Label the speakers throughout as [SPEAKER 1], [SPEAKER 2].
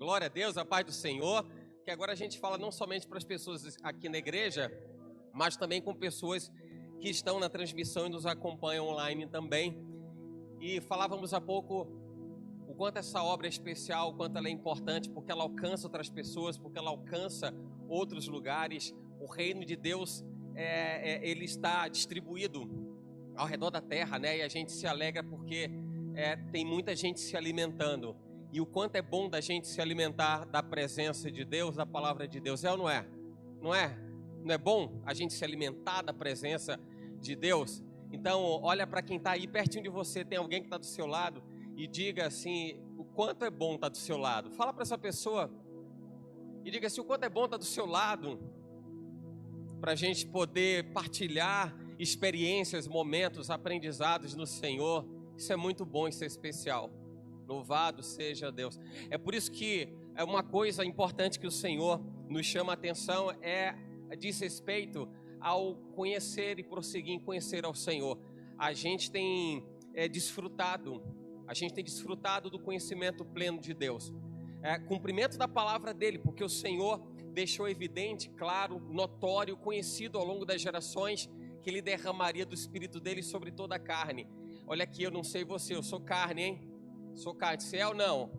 [SPEAKER 1] Glória a Deus, a paz do Senhor, que agora a gente fala não somente para as pessoas aqui na igreja, mas também com pessoas que estão na transmissão e nos acompanham online também. E falávamos há pouco o quanto essa obra é especial, o quanto ela é importante, porque ela alcança outras pessoas, porque ela alcança outros lugares. O reino de Deus, ele está distribuído ao redor da terra, né? E a gente se alegra porque tem muita gente se alimentando. E o quanto é bom da gente se alimentar da presença de Deus, da palavra de Deus. É ou não é? Não é? Não é bom a gente se alimentar da presença de Deus? Então, olha para quem está aí pertinho de você, tem alguém que está do seu lado, e diga assim, o quanto é bom estar do seu lado. Fala para essa pessoa e diga assim, o quanto é bom estar do seu lado, para a gente poder partilhar experiências, momentos, aprendizados no Senhor. Isso é muito bom, isso é especial. Louvado seja Deus. É por isso que é uma coisa importante que o Senhor nos chama a atenção, diz respeito ao conhecer e prosseguir em conhecer ao Senhor. A gente tem desfrutado do conhecimento pleno de Deus. Cumprimento da palavra dele, porque o Senhor deixou evidente, claro, notório, conhecido ao longo das gerações, que ele derramaria do Espírito dele sobre toda a carne. Olha aqui, eu não sei você, eu sou carne, hein? Sou carne, você é ou não?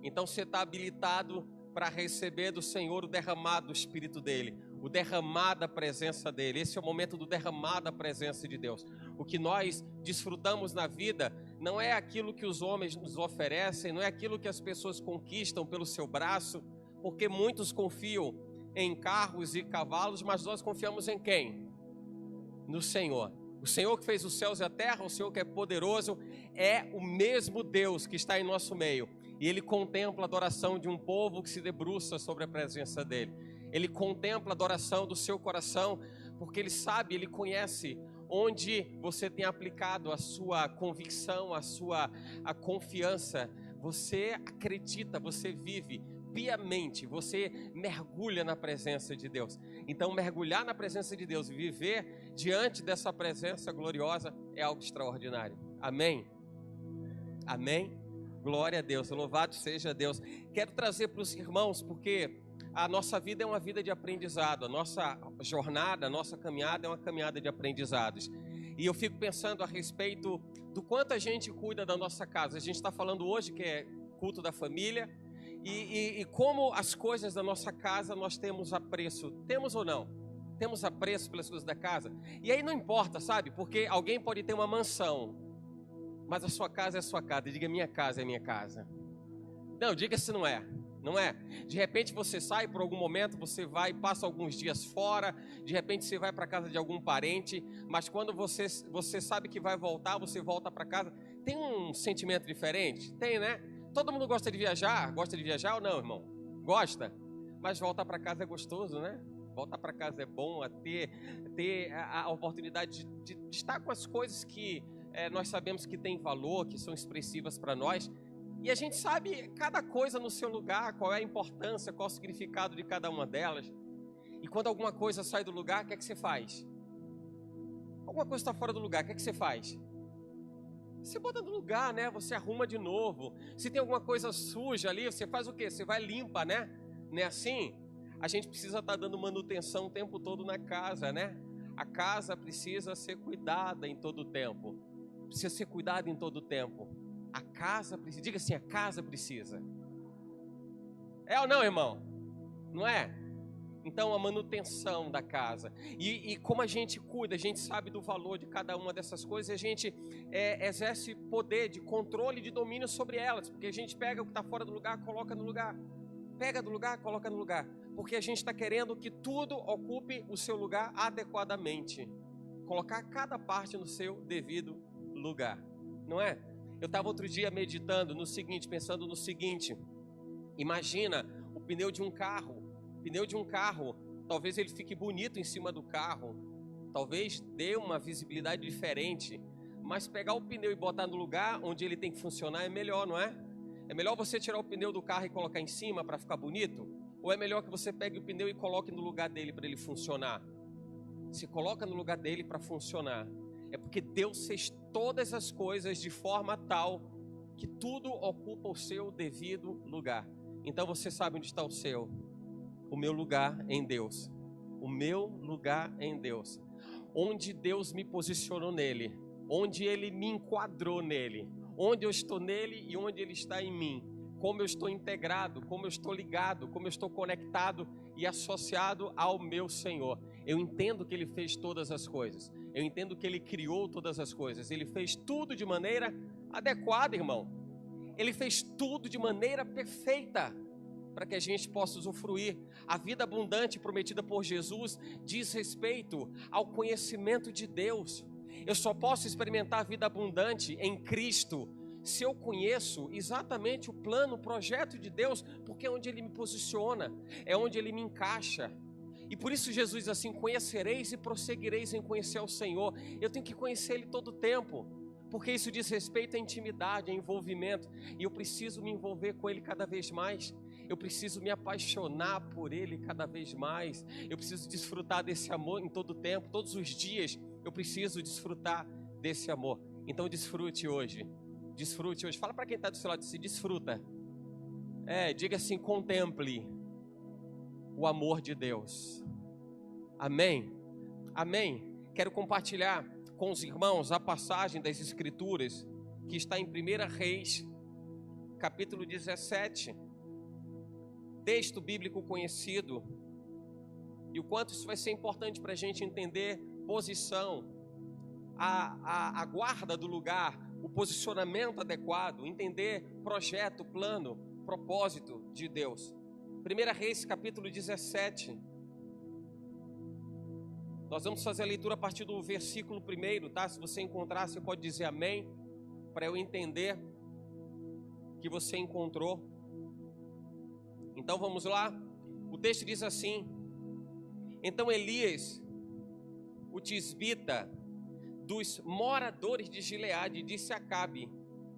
[SPEAKER 1] Então você está habilitado para receber do Senhor o derramado do Espírito dele, o derramar da presença dele. Esse é o momento do derramar da presença de Deus. O que nós desfrutamos na vida não é aquilo que os homens nos oferecem, não é aquilo que as pessoas conquistam pelo seu braço, porque muitos confiam em carros e cavalos, mas nós confiamos em quem? No Senhor. O Senhor que fez os céus e a terra, o Senhor que é poderoso, é o mesmo Deus que está em nosso meio. E Ele contempla a adoração de um povo que se debruça sobre a presença dEle. Ele contempla a adoração do seu coração, porque Ele sabe, Ele conhece onde você tem aplicado a sua convicção, a confiança. Você acredita, você vive piamente, você mergulha na presença de Deus. Então mergulhar na presença de Deus e viver diante dessa presença gloriosa é algo extraordinário. Amém? Amém? Glória a Deus, louvado seja Deus. Quero trazer para os irmãos, porque a nossa vida é uma vida de aprendizado, a nossa jornada, a nossa caminhada é uma caminhada de aprendizados. E eu fico pensando a respeito do quanto a gente cuida da nossa casa. A gente está falando hoje que é culto da família, e como as coisas da nossa casa nós temos apreço. Temos ou não? Temos apreço pelas coisas da casa? E aí não importa, sabe? Porque alguém pode ter uma mansão, mas a sua casa é a sua casa. Diga, minha casa é minha casa. Não, diga se não é. Não é? De repente você sai por algum momento, você vai, passa alguns dias fora, de repente você vai para casa de algum parente, mas quando você sabe que vai voltar, você volta para casa, tem um sentimento diferente? Tem, né? Todo mundo gosta de viajar? Gosta de viajar ou não, irmão? Gosta? Mas voltar para casa é gostoso, né? Voltar para casa é bom, ter a oportunidade de estar com as coisas que nós sabemos que têm valor, que são expressivas para nós. E a gente sabe cada coisa no seu lugar, qual é a importância, qual é o significado de cada uma delas. E quando alguma coisa sai do lugar, o que é que você faz? Alguma coisa está fora do lugar, o que é que você faz? Você bota no lugar, né? Você arruma de novo. Se tem alguma coisa suja ali, você faz o quê? Você vai limpa, né? Não é assim? A gente precisa estar dando manutenção o tempo todo na casa, né? A casa precisa ser cuidada em todo o tempo. Precisa ser cuidada em todo o tempo. A casa precisa. Diga assim, a casa precisa. É ou não, irmão? Não é? Então, a manutenção da casa. E como a gente cuida, a gente sabe do valor de cada uma dessas coisas, a gente exerce poder de controle, de domínio sobre elas, porque a gente pega o que está fora do lugar, coloca no lugar. Pega do lugar, coloca no lugar. Porque a gente está querendo que tudo ocupe o seu lugar adequadamente. Colocar cada parte no seu devido lugar. Não é? Eu estava outro dia meditando no seguinte, pensando no seguinte. Imagina o pneu de um carro. Pneu de um carro, talvez ele fique bonito em cima do carro, talvez dê uma visibilidade diferente, mas pegar o pneu e botar no lugar onde ele tem que funcionar é melhor, não é? É melhor você tirar o pneu do carro e colocar em cima para ficar bonito? Ou é melhor que você pegue o pneu e coloque no lugar dele para ele funcionar? Se coloca no lugar dele para funcionar, é porque Deus fez todas as coisas de forma tal que tudo ocupa o seu devido lugar. Então você sabe onde está o seu. O meu lugar em Deus. O meu lugar em Deus. Onde Deus me posicionou nele. Onde Ele me enquadrou nele. Onde eu estou nele e onde Ele está em mim. Como eu estou integrado, como eu estou ligado, como eu estou conectado e associado ao meu Senhor. Eu entendo que Ele fez todas as coisas. Eu entendo que Ele criou todas as coisas. Ele fez tudo de maneira adequada, irmão. Ele fez tudo de maneira perfeita para que a gente possa usufruir. A vida abundante prometida por Jesus diz respeito ao conhecimento de Deus. Eu só posso experimentar a vida abundante em Cristo se eu conheço exatamente o plano, o projeto de Deus, porque é onde Ele me posiciona, é onde Ele me encaixa. E por isso Jesus diz assim: conhecereis e prosseguireis em conhecer o Senhor. Eu tenho que conhecer Ele todo o tempo, porque isso diz respeito à intimidade, a envolvimento, e eu preciso me envolver com Ele cada vez mais. Eu preciso me apaixonar por Ele cada vez mais. Eu preciso desfrutar desse amor em todo o tempo, todos os dias. Eu preciso desfrutar desse amor. Então desfrute hoje. Desfrute hoje. Fala para quem está do seu lado, se desfruta. Diga assim: contemple o amor de Deus. Amém? Amém? Quero compartilhar com os irmãos a passagem das Escrituras que está em 1 Reis, capítulo 17. Texto bíblico conhecido. E o quanto isso vai ser importante para a gente entender posição, a guarda do lugar, o posicionamento adequado, entender projeto, plano, propósito de Deus. 1 Reis, capítulo 17. Nós vamos fazer a leitura a partir do versículo 1, tá? Se você encontrar, você pode dizer amém, para eu entender que você encontrou. Então vamos lá. O texto diz assim: então Elias, o tisbita, dos moradores de Gileade, disse a Acabe: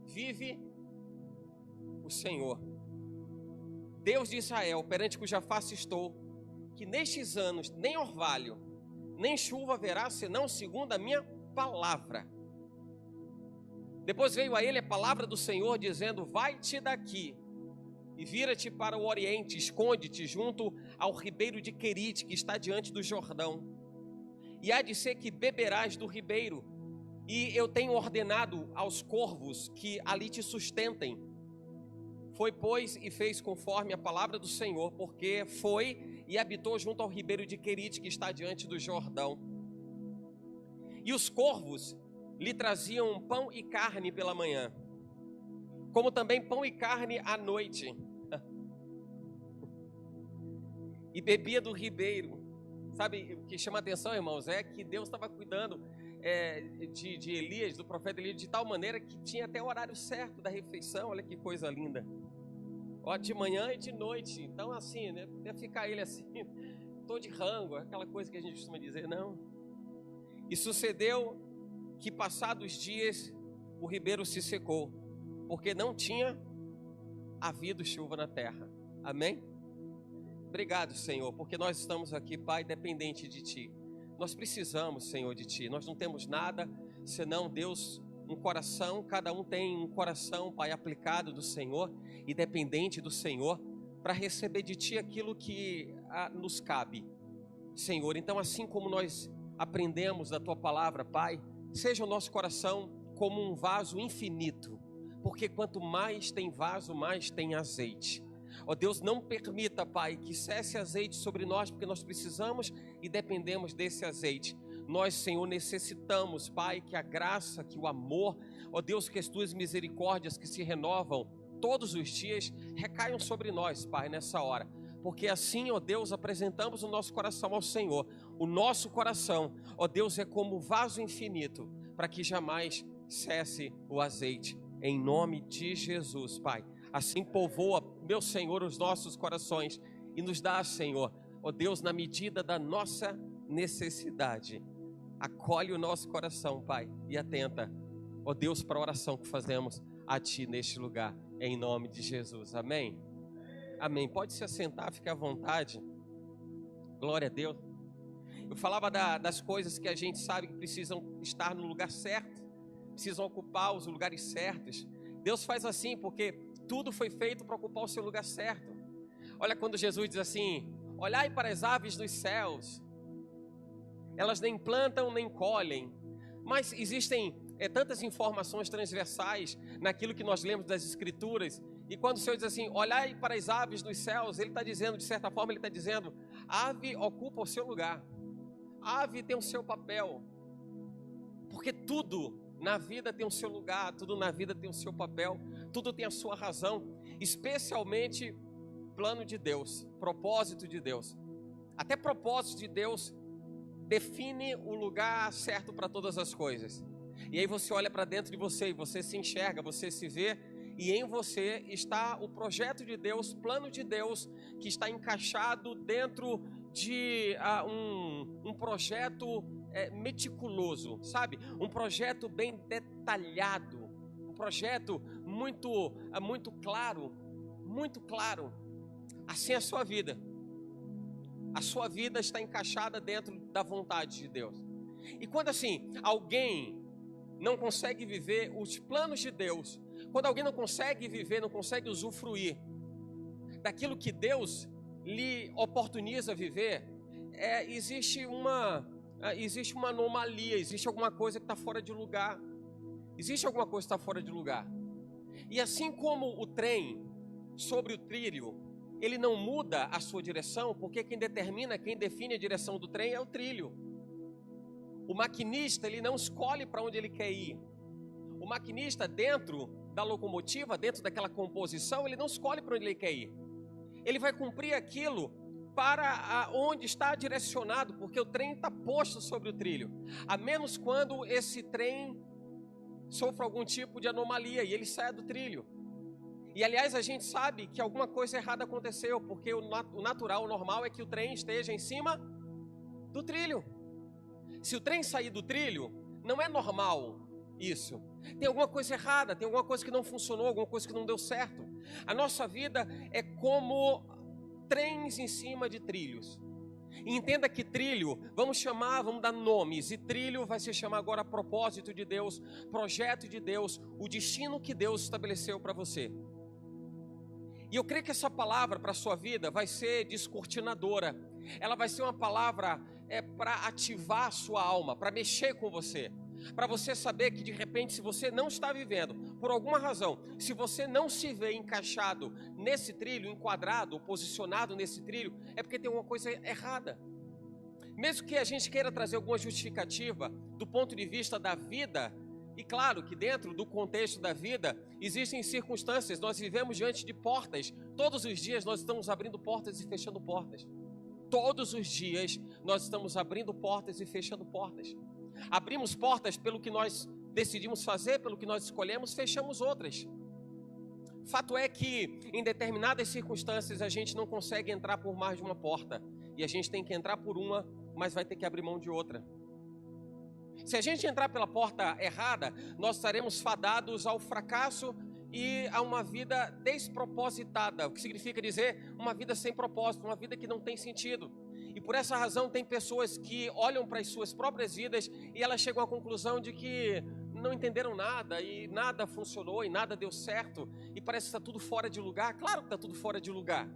[SPEAKER 1] vive o Senhor, Deus de Israel, perante cuja face estou, que nestes anos nem orvalho, nem chuva haverá, senão segundo a minha palavra. Depois veio a ele a palavra do Senhor, dizendo: vai-te daqui e vira-te para o oriente, esconde-te junto ao ribeiro de Querite, que está diante do Jordão. E há de ser que beberás do ribeiro, e eu tenho ordenado aos corvos que ali te sustentem. Foi, pois, e fez conforme a palavra do Senhor, porque foi e habitou junto ao ribeiro de Querite, que está diante do Jordão. E os corvos lhe traziam pão e carne pela manhã, como também pão e carne à noite. E bebia do ribeiro. Sabe o que chama atenção, irmãos? É que Deus estava cuidando de Elias, do profeta Elias, de tal maneira que tinha até o horário certo da refeição. Olha que coisa linda. Ó, de manhã e de noite. Então assim, né? Não ia ficar ele assim, tô de rango, aquela coisa que a gente costuma dizer, não. E sucedeu que passados dias o ribeiro se secou, porque não tinha havido chuva na terra. Amém? Obrigado, Senhor, porque nós estamos aqui, Pai, dependente de Ti. Nós precisamos, Senhor, de Ti. Nós não temos nada senão, Deus, um coração. Cada um tem um coração, Pai, aplicado do Senhor e dependente do Senhor para receber de Ti aquilo que nos cabe, Senhor. Então, assim como nós aprendemos da Tua palavra, Pai, seja o nosso coração como um vaso infinito, porque quanto mais tem vaso, mais tem azeite. Ó Deus, não permita, Pai, que cesse azeite sobre nós, porque nós precisamos e dependemos desse azeite. Nós, Senhor, necessitamos, Pai, que a graça, que o amor, ó Deus, que as Tuas misericórdias que se renovam todos os dias, recaiam sobre nós, Pai, nessa hora. Porque assim, ó Deus, apresentamos o nosso coração ao Senhor. O nosso coração, ó Deus, é como vaso infinito, para que jamais cesse o azeite. Em nome de Jesus, Pai. Assim povoa, meu Senhor, os nossos corações e nos dá, Senhor, ó Deus, na medida da nossa necessidade. Acolhe o nosso coração, Pai, e atenta, ó Deus, para a oração que fazemos a Ti neste lugar, em nome de Jesus. Amém? Amém. Pode se assentar, fique à vontade. Glória a Deus. Eu falava das coisas que a gente sabe que precisam estar no lugar certo, precisam ocupar os lugares certos. Deus faz assim porque tudo foi feito para ocupar o seu lugar certo. Olha quando Jesus diz assim: olhai para as aves dos céus, elas nem plantam nem colhem, mas existem tantas informações transversais naquilo que nós lemos das Escrituras. E quando o Senhor diz assim, olhai para as aves dos céus, Ele está dizendo, de certa forma, Ele está dizendo, a ave ocupa o seu lugar, a ave tem o seu papel, porque tudo na vida tem o seu lugar, tudo na vida tem o seu papel, tudo tem a sua razão, especialmente plano de Deus, propósito de Deus. Até propósito de Deus define o lugar certo para todas as coisas. E aí você olha para dentro de você e você se enxerga, você se vê, e em você está o projeto de Deus, plano de Deus, que está encaixado dentro de um projeto meticuloso, sabe? Um projeto bem detalhado, um projeto muito claro, muito claro. Assim é a sua vida. A sua vida está encaixada dentro da vontade de Deus. E quando assim, alguém não consegue viver os planos de Deus, quando alguém não consegue viver, não consegue usufruir daquilo que Deus lhe oportuniza viver, existe uma anomalia, existe alguma coisa que está fora de lugar. Existe alguma coisa que está fora de lugar. E assim como o trem sobre o trilho, ele não muda a sua direção, porque quem define a direção do trem é o trilho. O maquinista, ele não escolhe para onde ele quer ir. O maquinista, dentro da locomotiva, dentro daquela composição, ele não escolhe para onde ele quer ir. Ele vai cumprir aquilo para onde está direcionado, porque o trem está posto sobre o trilho. A menos quando esse trem sofre algum tipo de anomalia e ele sai do trilho. E aliás, a gente sabe que alguma coisa errada aconteceu, porque o natural, o normal é que o trem esteja em cima do trilho. Se o trem sair do trilho, não é normal isso. Tem alguma coisa errada, tem alguma coisa que não funcionou, alguma coisa que não deu certo. A nossa vida é como trens em cima de trilhos. E entenda que trilho, vamos dar nomes, e trilho vai se chamar agora propósito de Deus, projeto de Deus, o destino que Deus estabeleceu para você. E eu creio que essa palavra para a sua vida vai ser descortinadora. Ela vai ser uma palavra para ativar a sua alma, para mexer com você. Para você saber que de repente, se você não está vivendo, por alguma razão, se você não se vê encaixado nesse trilho, enquadrado, posicionado nesse trilho, é porque tem alguma coisa errada. Mesmo que a gente queira trazer alguma justificativa do ponto de vista da vida, e claro que dentro do contexto da vida existem circunstâncias, nós vivemos diante de portas, todos os dias nós estamos abrindo portas e fechando portas. Todos os dias nós estamos abrindo portas e fechando portas. Abrimos portas pelo que nós decidimos fazer, pelo que nós escolhemos, fechamos outras. Fato é que em determinadas circunstâncias a gente não consegue entrar por mais de uma porta. E a gente tem que entrar por uma, mas vai ter que abrir mão de outra. Se a gente entrar pela porta errada, nós estaremos fadados ao fracasso e a uma vida despropositada, o que significa dizer uma vida sem propósito, uma vida que não tem sentido. E por essa razão tem pessoas que olham para as suas próprias vidas e elas chegam à conclusão de que não entenderam nada e nada funcionou e nada deu certo e parece que está tudo fora de lugar. Claro que está tudo fora de lugar.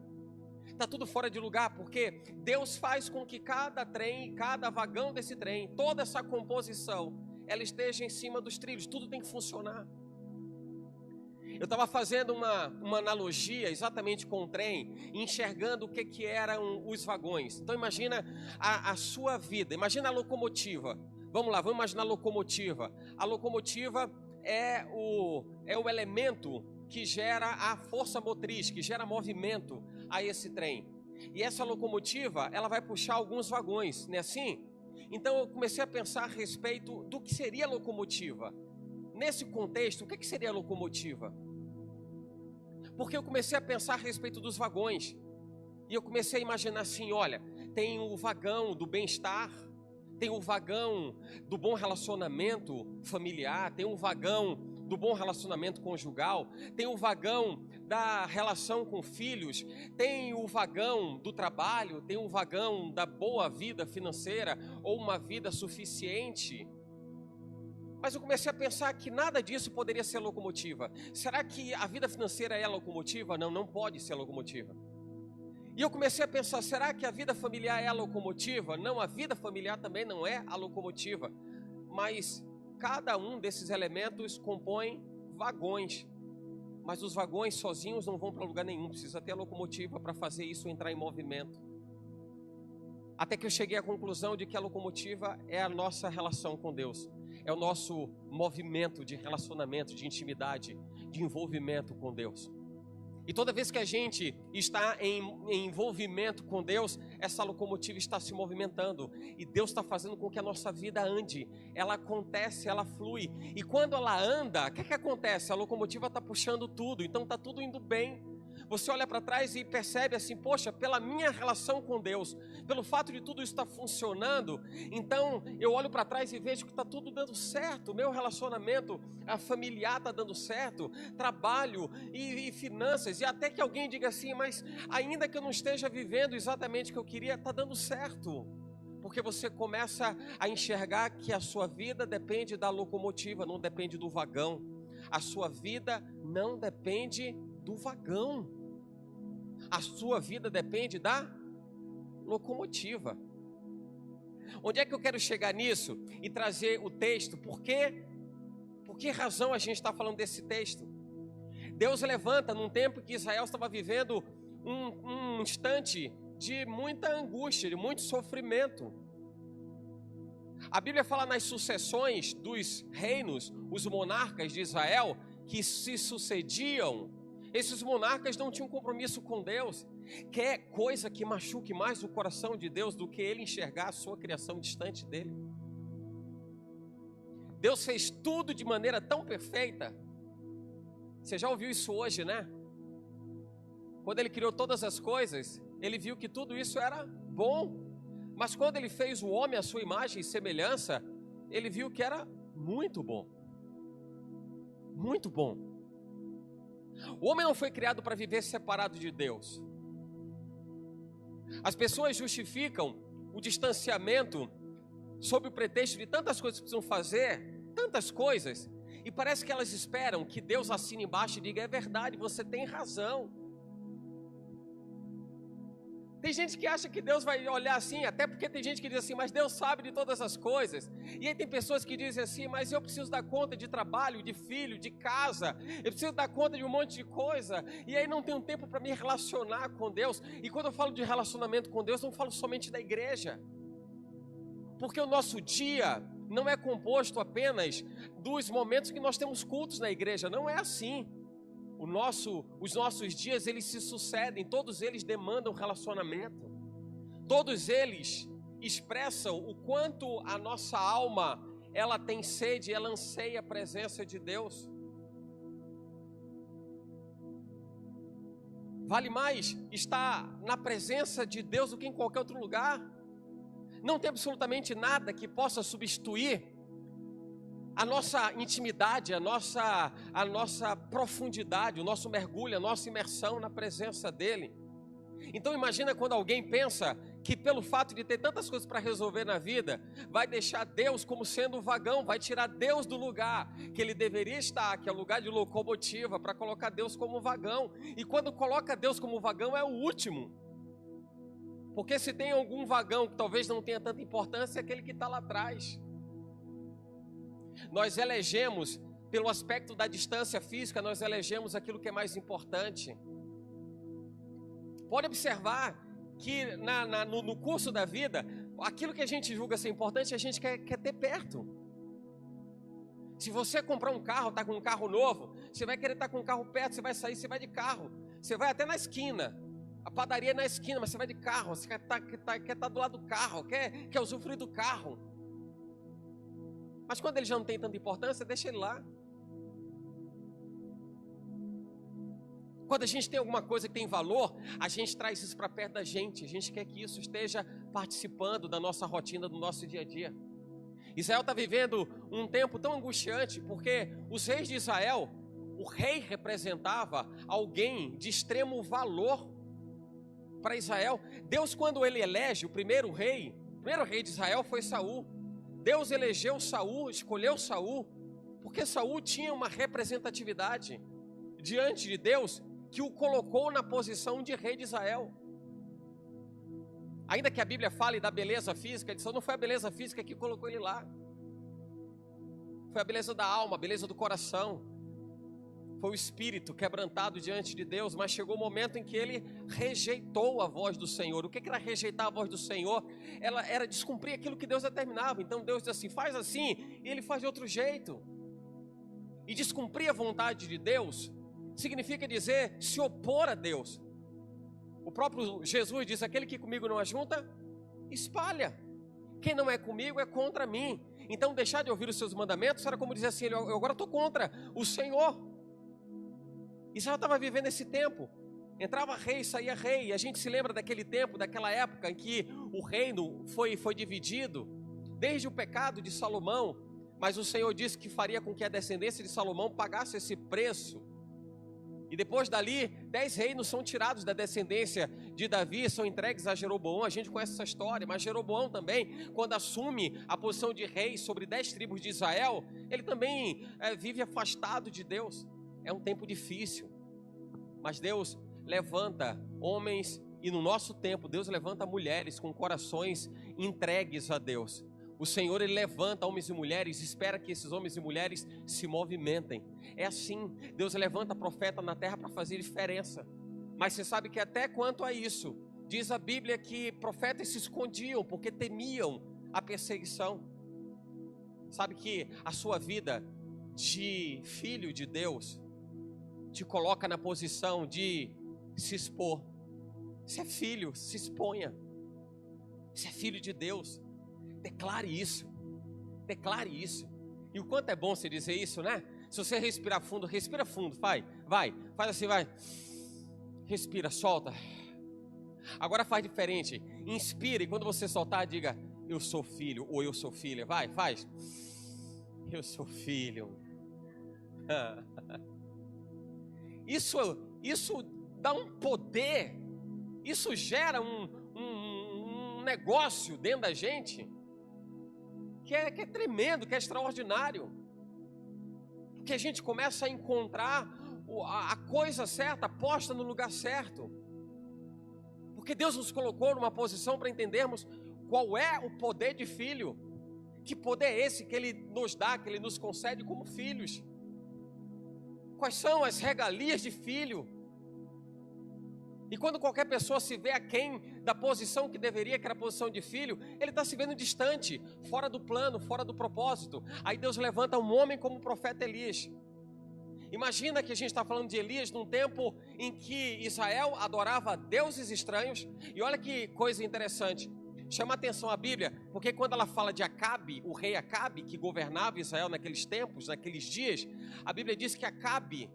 [SPEAKER 1] Está tudo fora de lugar porque Deus faz com que cada trem, cada vagão desse trem, toda essa composição, ela esteja em cima dos trilhos, tudo tem que funcionar. Eu estava fazendo uma analogia exatamente com o trem, enxergando o que eram os vagões. Então imagina a sua vida, imagina a locomotiva. Vamos lá, vamos imaginar a locomotiva. A locomotiva é o elemento que gera a força motriz, que gera movimento a esse trem. E essa locomotiva, ela vai puxar alguns vagões, não é assim? Então eu comecei a pensar a respeito do que seria a locomotiva. Nesse contexto, o que seria a locomotiva? Porque eu comecei a pensar a respeito dos vagões. E eu comecei a imaginar assim, olha, tem o vagão do bem-estar, tem o vagão do bom relacionamento familiar, tem o vagão do bom relacionamento conjugal, tem o vagão da relação com filhos, tem o vagão do trabalho, tem o vagão da boa vida financeira ou uma vida suficiente. Mas eu comecei a pensar que nada disso poderia ser locomotiva. Será que a vida financeira é a locomotiva? Não, não pode ser a locomotiva. E eu comecei a pensar, será que a vida familiar é a locomotiva? Não, a vida familiar também não é a locomotiva. Mas cada um desses elementos compõe vagões. Mas os vagões sozinhos não vão para lugar nenhum. Precisa ter a locomotiva para fazer isso entrar em movimento. Até que eu cheguei à conclusão de que a locomotiva é a nossa relação com Deus. É o nosso movimento de relacionamento, de intimidade, de envolvimento com Deus. E toda vez que a gente está em envolvimento com Deus, essa locomotiva está se movimentando. E Deus está fazendo com que a nossa vida ande. Ela acontece, ela flui. E quando ela anda, o que acontece? A locomotiva está puxando tudo, então está tudo indo bem. Você olha para trás e percebe assim, poxa, pela minha relação com Deus, pelo fato de tudo isso estar funcionando, então eu olho para trás e vejo que está tudo dando certo. Meu relacionamento familiar está dando certo, trabalho e finanças, e até que alguém diga assim, mas ainda que eu não esteja vivendo exatamente o que eu queria, está dando certo. Porque você começa a enxergar que a sua vida depende da locomotiva, não depende do vagão. A sua vida não depende do vagão. A sua vida depende da locomotiva. Onde é que eu quero chegar nisso e trazer o texto? Por que razão a gente está falando desse texto? Deus levanta num tempo que Israel estava vivendo um instante de muita angústia, de muito sofrimento. A Bíblia fala nas sucessões dos reinos, os monarcas de Israel, que se sucediam. Esses monarcas não tinham compromisso com Deus. Quer coisa que machuque mais o coração de Deus do que ele enxergar a sua criação distante dele? Deus fez tudo de maneira tão perfeita. Você já ouviu isso hoje, né? Quando ele criou todas as coisas, ele viu que tudo isso era bom. Mas quando ele fez o homem à sua imagem e semelhança, ele viu que era muito bom. Muito bom. O homem não foi criado para viver separado de Deus. As pessoas justificam o distanciamento sob o pretexto de tantas coisas que precisam fazer, tantas coisas, e parece que elas esperam que Deus assine embaixo e diga, é verdade, você tem razão. Tem gente que acha que Deus vai olhar assim, até porque tem gente que diz assim, mas Deus sabe de todas as coisas. E aí tem pessoas que dizem assim, mas eu preciso dar conta de trabalho, de filho, de casa. Eu preciso dar conta de um monte de coisa. E aí não tenho tempo para me relacionar com Deus. E quando eu falo de relacionamento com Deus, não falo somente da igreja. Porque o nosso dia não é composto apenas dos momentos que nós temos cultos na igreja. Não é assim. Os nossos dias, eles se sucedem, todos eles demandam relacionamento. Todos eles expressam o quanto a nossa alma, ela tem sede, ela anseia a presença de Deus. Vale mais estar na presença de Deus do que em qualquer outro lugar. Não tem absolutamente nada que possa substituir a nossa intimidade, a nossa profundidade, o nosso mergulho, a nossa imersão na presença dEle. Então imagina quando alguém pensa que pelo fato de ter tantas coisas para resolver na vida, vai deixar Deus como sendo um vagão, vai tirar Deus do lugar que Ele deveria estar, que é o lugar de locomotiva, para colocar Deus como vagão. E quando coloca Deus como vagão é o último. Porque se tem algum vagão que talvez não tenha tanta importância, é aquele que está lá atrás. Nós elegemos, pelo aspecto da distância física, nós elegemos aquilo que é mais importante. Pode observar que no curso da vida, aquilo que a gente julga ser importante, a gente quer ter perto. Se você comprar um carro, está com um carro novo, você vai querer estar com um carro perto, você vai sair, você vai de carro. Você vai até na esquina, a padaria é na esquina, mas você vai de carro, você quer estar do lado do carro, quer usufruir do carro. Mas quando ele já não tem tanta importância, deixa ele lá. Quando a gente tem alguma coisa que tem valor, a gente traz isso para perto da gente. A gente quer que isso esteja participando da nossa rotina, do nosso dia a dia. Israel está vivendo um tempo tão angustiante, porque os reis de Israel, o rei representava alguém de extremo valor para Israel. Deus, quando ele elege o primeiro rei de Israel foi Saul. Deus elegeu Saul, escolheu Saul, porque Saul tinha uma representatividade diante de Deus que o colocou na posição de rei de Israel. Ainda que a Bíblia fale da beleza física, só não foi a beleza física que colocou ele lá. Foi a beleza da alma, a beleza do coração. Foi o espírito quebrantado diante de Deus, mas chegou o momento em que ele rejeitou a voz do Senhor. O que era rejeitar a voz do Senhor? Ela era descumprir aquilo que Deus determinava. Então Deus diz assim, faz assim, e ele faz de outro jeito. E descumprir a vontade de Deus significa dizer se opor a Deus. O próprio Jesus diz, aquele que comigo não ajunta, espalha. Quem não é comigo é contra mim. Então deixar de ouvir os seus mandamentos era como dizer assim, eu agora estou contra o Senhor. Israel estava vivendo esse tempo. Entrava rei, saía rei. E a gente se lembra daquele tempo, daquela época em que o reino foi dividido. Desde o pecado de Salomão. Mas o Senhor disse que faria com que a descendência de Salomão pagasse esse preço. E depois dali, 10 reinos são tirados da descendência de Davi, são entregues a Jeroboão. A gente conhece essa história, mas Jeroboão também, quando assume a posição de rei sobre 10 tribos de Israel, ele também vive afastado de Deus. É um tempo difícil, mas Deus levanta homens, e no nosso tempo, Deus levanta mulheres com corações entregues a Deus. O Senhor, Ele levanta homens e mulheres, espera que esses homens e mulheres se movimentem. É assim, Deus levanta profeta na terra para fazer diferença. Mas você sabe que até quanto a isso, diz a Bíblia que profetas se escondiam porque temiam a perseguição. Sabe que a sua vida de filho de Deus te coloca na posição de se expor. Você é filho, se exponha. Você é filho de Deus. Declare isso. Declare isso. E o quanto é bom você dizer isso, né? Se você respirar fundo, respira fundo, vai, faz assim, vai. Respira, solta. Agora faz diferente. Inspira e quando você soltar, diga: eu sou filho ou eu sou filha. Vai, faz. Eu sou filho. Isso dá um poder. Isso gera um negócio dentro da gente que é tremendo, que é extraordinário. Porque a gente começa a encontrar a coisa certa, posta no lugar certo. Porque Deus nos colocou numa posição para entendermos qual é o poder de filho. Que poder é esse que Ele nos dá, que Ele nos concede como filhos? Quais são as regalias de filho? E quando qualquer pessoa se vê aquém da posição que deveria, que era a posição de filho, ele está se vendo distante, fora do plano, fora do propósito. Aí Deus levanta um homem como o profeta Elias. Imagina que a gente está falando de Elias num tempo em que Israel adorava deuses estranhos. E olha que coisa interessante. Chama a atenção a Bíblia, porque quando ela fala de Acabe, o rei Acabe, que governava Israel naqueles tempos, naqueles dias, a Bíblia diz que Acabe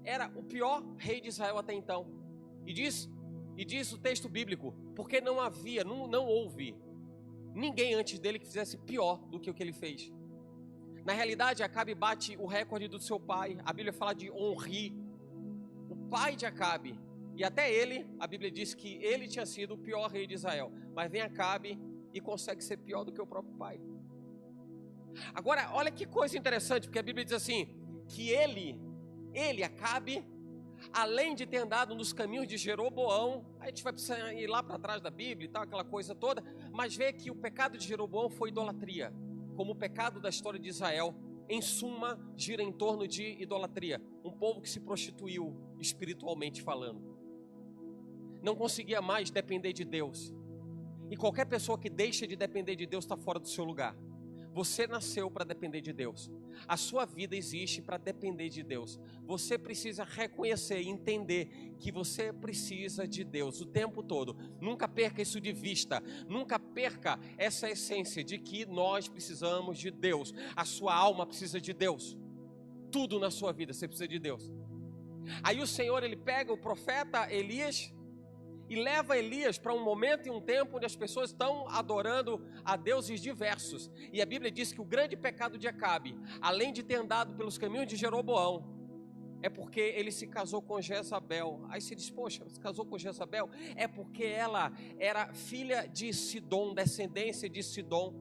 [SPEAKER 1] era o pior rei de Israel até então. E diz o texto bíblico, porque não houve ninguém antes dele que fizesse pior do que o que ele fez. Na realidade, Acabe bate o recorde do seu pai. A Bíblia fala de Onri, o pai de Acabe. E até ele, a Bíblia diz que ele tinha sido o pior rei de Israel. Mas vem Acabe e consegue ser pior do que o próprio pai. Agora, olha que coisa interessante, porque a Bíblia diz assim, que ele, Acabe, além de ter andado nos caminhos de Jeroboão, a gente vai precisar ir lá para trás da Bíblia e tal, aquela coisa toda, mas vê que o pecado de Jeroboão foi idolatria, como o pecado da história de Israel, em suma, gira em torno de idolatria, um povo que se prostituiu espiritualmente falando, não conseguia mais depender de Deus, e qualquer pessoa que deixa de depender de Deus está fora do seu lugar. Você nasceu para depender de Deus. A sua vida existe para depender de Deus. Você precisa reconhecer e entender que você precisa de Deus o tempo todo. Nunca perca isso de vista. Nunca perca essa essência de que nós precisamos de Deus. A sua alma precisa de Deus. Tudo na sua vida você precisa de Deus. Aí o Senhor, Ele pega o profeta Elias e leva Elias para um momento e um tempo onde as pessoas estão adorando a deuses diversos. E a Bíblia diz que o grande pecado de Acabe, além de ter andado pelos caminhos de Jeroboão, é porque ele se casou com Jezabel. Aí se diz, poxa, se casou com Jezabel? É porque ela era filha de Sidom, descendência de Sidom.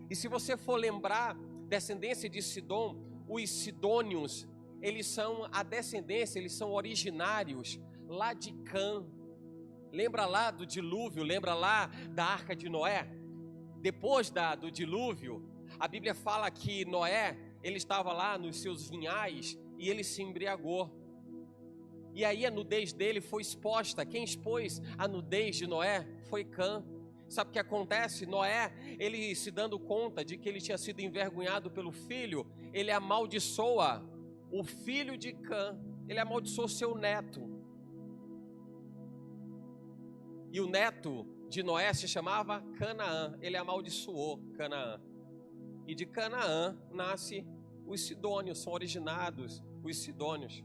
[SPEAKER 1] E se você for lembrar, descendência de Sidom, os sidônios, eles são a descendência, eles são originários lá de Cã. Lembra lá do dilúvio? Lembra lá da arca de Noé? Depois do dilúvio, a Bíblia fala que Noé, ele estava lá nos seus vinhais e ele se embriagou. E aí a nudez dele foi exposta. Quem expôs a nudez de Noé foi Cã. Sabe o que acontece? Noé, ele se dando conta de que ele tinha sido envergonhado pelo filho, ele amaldiçoa o filho de Cã. Ele amaldiçoou seu neto. E o neto de Noé se chamava Canaã. Ele amaldiçoou Canaã. E de Canaã nasce os sidônios, são originados os sidônios.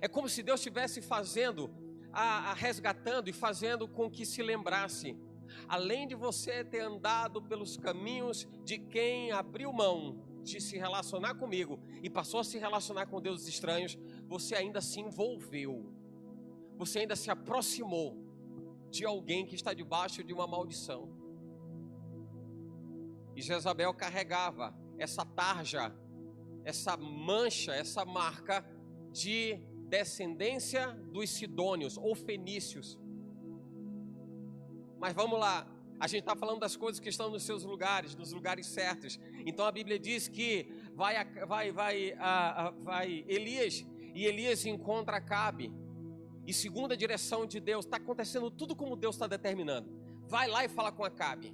[SPEAKER 1] É como se Deus estivesse fazendo, resgatando e fazendo com que se lembrasse. Além de você ter andado pelos caminhos de quem abriu mão de se relacionar comigo e passou a se relacionar com deuses estranhos, você ainda se envolveu. Você ainda se aproximou de alguém que está debaixo de uma maldição. E Jezabel carregava essa tarja, essa mancha, essa marca de descendência dos sidônios ou fenícios. Mas vamos lá, a gente está falando das coisas que estão nos seus lugares, nos lugares certos. Então a Bíblia diz que vai Elias, e Elias encontra Acabe. E segundo a direção de Deus, está acontecendo tudo como Deus está determinando. Vai lá e fala com Acabe.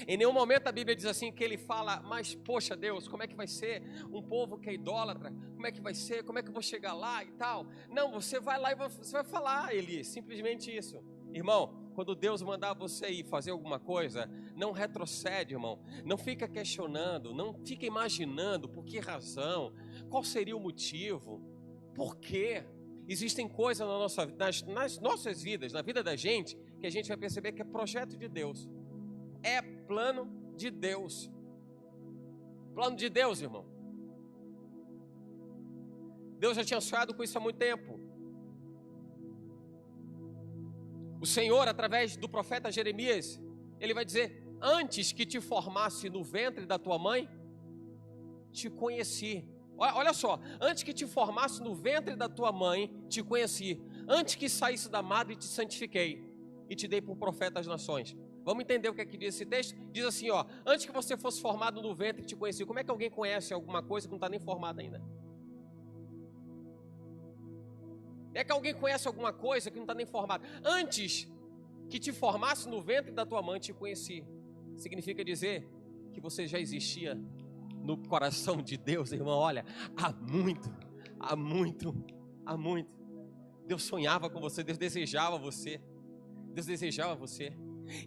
[SPEAKER 1] Em nenhum momento a Bíblia diz assim que ele fala, mas poxa Deus, como é que vai ser um povo que é idólatra? Como é que vai ser? Como é que eu vou chegar lá e tal? Não, você vai lá e você vai falar, Elias, simplesmente isso. Irmão, quando Deus mandar você ir fazer alguma coisa, não retrocede, irmão. Não fica questionando, não fica imaginando por que razão, qual seria o motivo, por quê. Existem coisas nas nossas vidas, na vida da gente, que a gente vai perceber que é projeto de Deus. É plano de Deus. Plano de Deus, irmão. Deus já tinha sonhado com isso há muito tempo. O Senhor, através do profeta Jeremias, ele vai dizer: antes que te formasse no ventre da tua mãe, te conheci. Olha só, antes que te formasse no ventre da tua mãe, te conheci. Antes que saísse da madre, te santifiquei e te dei por profeta às nações. Vamos entender o que é que diz esse texto? Diz assim, ó: antes que você fosse formado no ventre, te conheci. Como é que alguém conhece alguma coisa que não está nem formada ainda? É que alguém conhece alguma coisa que não está nem formada. Antes que te formasse no ventre da tua mãe, te conheci. Significa dizer que você já existia no coração de Deus, irmão. Olha, há muito. Deus sonhava com você, Deus desejava você.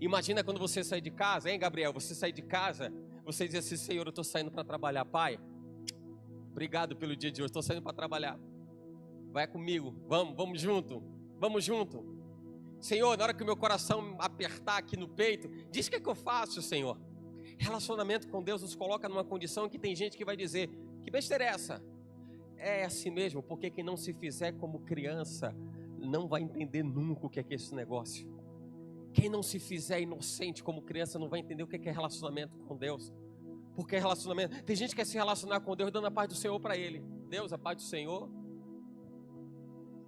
[SPEAKER 1] Imagina quando você sair de casa, hein, Gabriel? Você sair de casa, você diz assim: Senhor, eu estou saindo para trabalhar. Pai, obrigado pelo dia de hoje, estou saindo para trabalhar. Vai comigo, vamos junto. Senhor, na hora que o meu coração apertar aqui no peito, diz o que é que eu faço, Senhor. Relacionamento com Deus nos coloca numa condição que tem gente que vai dizer: que besteira é essa? É assim mesmo, porque quem não se fizer como criança não vai entender nunca o que é esse negócio. Quem não se fizer inocente como criança não vai entender o que é relacionamento com Deus. Porque relacionamento, tem gente que quer se relacionar com Deus dando a paz do Senhor para ele. Deus, a paz do Senhor.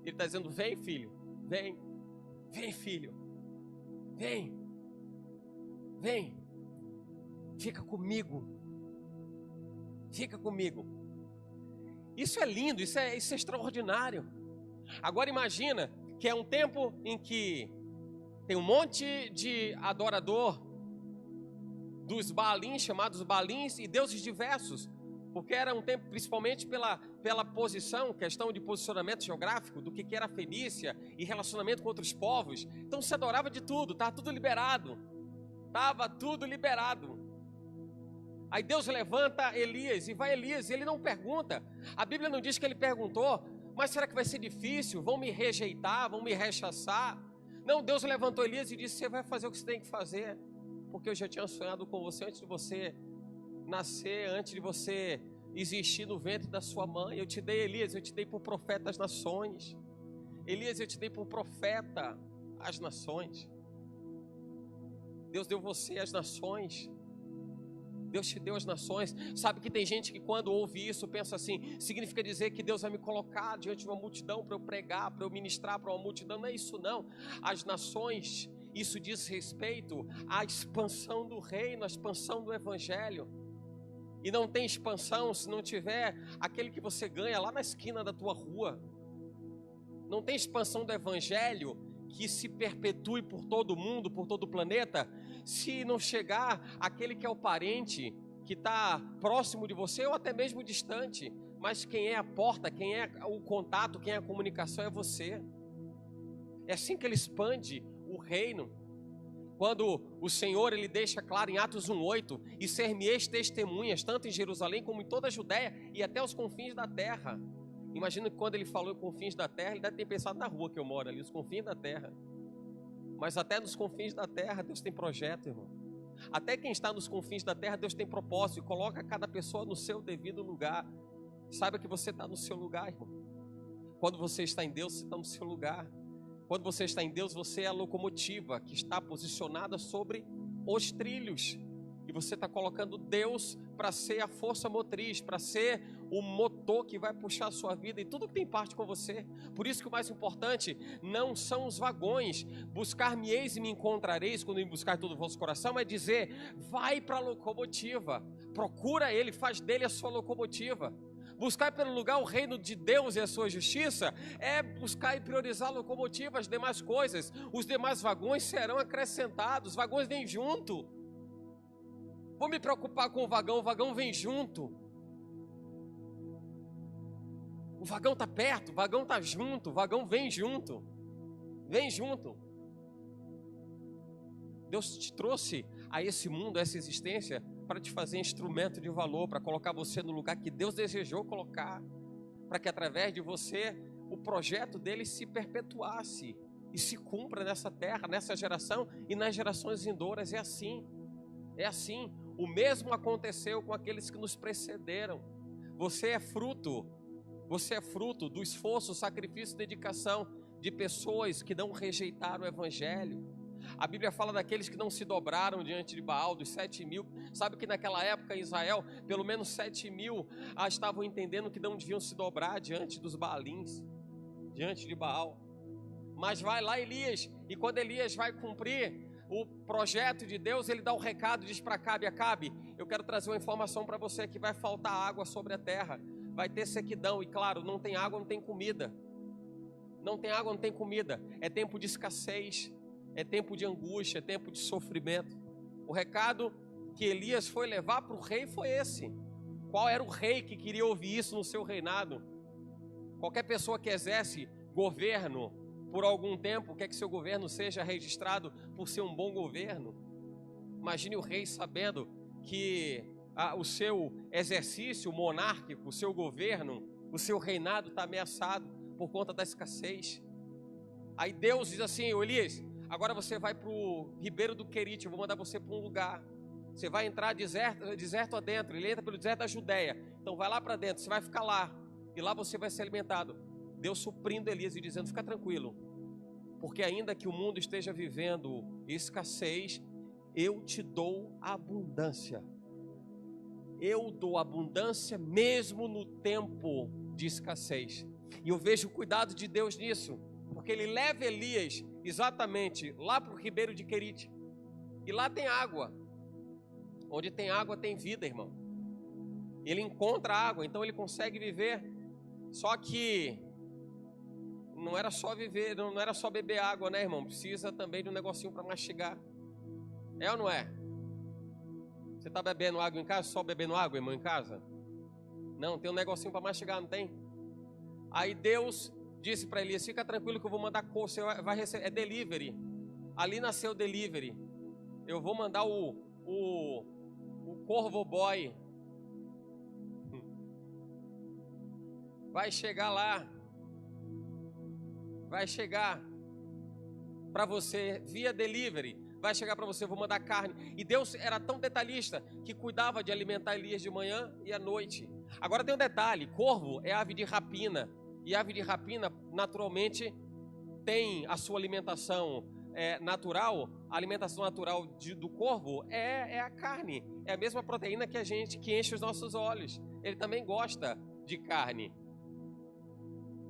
[SPEAKER 1] Ele está dizendo: vem, filho, vem filho, vem, fica comigo. Isso é lindo, isso é extraordinário. Agora imagina que é um tempo em que tem um monte de adorador dos Baalins, chamados Baalins, e deuses diversos, porque era um tempo, principalmente pela posição, questão de posicionamento geográfico, do que era a Fenícia e relacionamento com outros povos. Então se adorava de tudo, estava tudo liberado. Aí Deus levanta Elias, e vai Elias, e ele não pergunta. A Bíblia não diz que ele perguntou: mas será que vai ser difícil? Vão me rejeitar? Vão me rechaçar? Não, Deus levantou Elias e disse: você vai fazer o que você tem que fazer, porque eu já tinha sonhado com você antes de você nascer, antes de você existir no ventre da sua mãe. Eu te dei, Elias, eu te dei por profeta às nações. Elias, eu te dei por profeta às nações. Deus deu você às nações. Deus te deu as nações. Sabe que tem gente que quando ouve isso pensa assim, significa dizer que Deus vai me colocar diante de uma multidão para eu pregar, para eu ministrar para uma multidão. Não é isso não. As nações, isso diz respeito à expansão do reino, à expansão do evangelho. E não tem expansão se não tiver aquele que você ganha lá na esquina da tua rua. Não tem expansão do evangelho que se perpetue por todo mundo, por todo o planeta, se não chegar aquele que é o parente, que está próximo de você ou até mesmo distante. Mas quem é a porta, quem é o contato, quem é a comunicação é você. É assim que ele expande o reino. Quando o Senhor, ele deixa claro em Atos 1:8, e ser-me-eis testemunhas, tanto em Jerusalém como em toda a Judéia e até os confins da terra. Imagina que quando ele falou confins da terra, ele deve ter pensado na rua que eu moro ali, os confins da terra. Mas até nos confins da terra, Deus tem projeto, irmão. Até quem está nos confins da terra, Deus tem propósito e coloca cada pessoa no seu devido lugar. Saiba que você está no seu lugar, irmão. Quando você está em Deus, você está no seu lugar. Quando você está em Deus, você é a locomotiva que está posicionada sobre os trilhos. E você está colocando Deus para ser a força motriz, para ser o motor que vai puxar a sua vida e tudo que tem parte com você. Por isso que o mais importante não são os vagões. Buscar-me-eis e me encontrareis quando me buscar todo o vosso coração, é dizer, vai para a locomotiva, procura Ele, faz dele a sua locomotiva. Buscar pelo lugar o reino de Deus e a sua justiça é buscar e priorizar a locomotiva, as demais coisas. Os demais vagões serão acrescentados, os vagões vêm junto. Vou me preocupar com o vagão vem junto. O vagão está perto, o vagão está junto, o vagão vem junto. Vem junto. Deus te trouxe a esse mundo, a essa existência, para te fazer instrumento de valor, para colocar você no lugar que Deus desejou colocar, para que através de você o projeto dele se perpetuasse e se cumpra nessa terra, nessa geração e nas gerações vindouras. É assim. É assim. O mesmo aconteceu com aqueles que nos precederam. Você é fruto do esforço, sacrifício e dedicação de pessoas que não rejeitaram o evangelho. A Bíblia fala daqueles que não se dobraram diante de Baal, dos 7.000. Sabe que naquela época em Israel, pelo menos 7.000 estavam entendendo que não deviam se dobrar diante dos Baalins, diante de Baal. Mas vai lá Elias, e quando Elias vai cumprir o projeto de Deus, ele dá o recado, diz para Acabe, Acabe, eu quero trazer uma informação para você, que vai faltar água sobre a terra, vai ter sequidão, e claro, não tem água, não tem comida. Não tem água, não tem comida. É tempo de escassez, é tempo de angústia, é tempo de sofrimento. O recado que Elias foi levar para o rei foi esse. Qual era o rei que queria ouvir isso no seu reinado? Qualquer pessoa que exerce governo por algum tempo, quer que seu governo seja registrado por ser um bom governo. Imagine o rei sabendo que o seu exercício monárquico, o seu governo, o seu reinado está ameaçado por conta da escassez. Aí Deus diz assim, Elias, agora você vai para o Ribeiro do Querite, eu vou mandar você para um lugar. Você vai entrar deserto adentro, ele entra pelo deserto da Judéia. Então vai lá para dentro, você vai ficar lá, e lá você vai ser alimentado. Deus suprindo Elias e dizendo, fica tranquilo, porque ainda que o mundo esteja vivendo escassez, eu te dou abundância. Eu dou abundância mesmo no tempo de escassez. E eu vejo o cuidado de Deus nisso, porque ele leva Elias exatamente lá para o Ribeiro de Querite. E lá tem água. Onde tem água tem vida, irmão. Ele encontra água, então ele consegue viver. Só que não era só viver, não era só beber água, né, irmão? Precisa também de um negocinho para mastigar. É ou não é? Você está bebendo água em casa? Só bebendo água, irmão, em casa? Não, tem um negocinho para mastigar, não tem? Aí Deus disse para Elias, fica tranquilo que eu vou mandar, você vai receber, é delivery. Ali nasceu delivery. Eu vou mandar o Corvo Boy. Vai chegar lá. Vai chegar para você via delivery. Vai chegar para você, eu vou mandar carne. E Deus era tão detalhista que cuidava de alimentar Elias de manhã e à noite. Agora tem um detalhe, corvo é ave de rapina. E ave de rapina naturalmente tem a sua alimentação natural, a alimentação natural do corvo é a carne. É a mesma proteína que enche os nossos olhos. Ele também gosta de carne.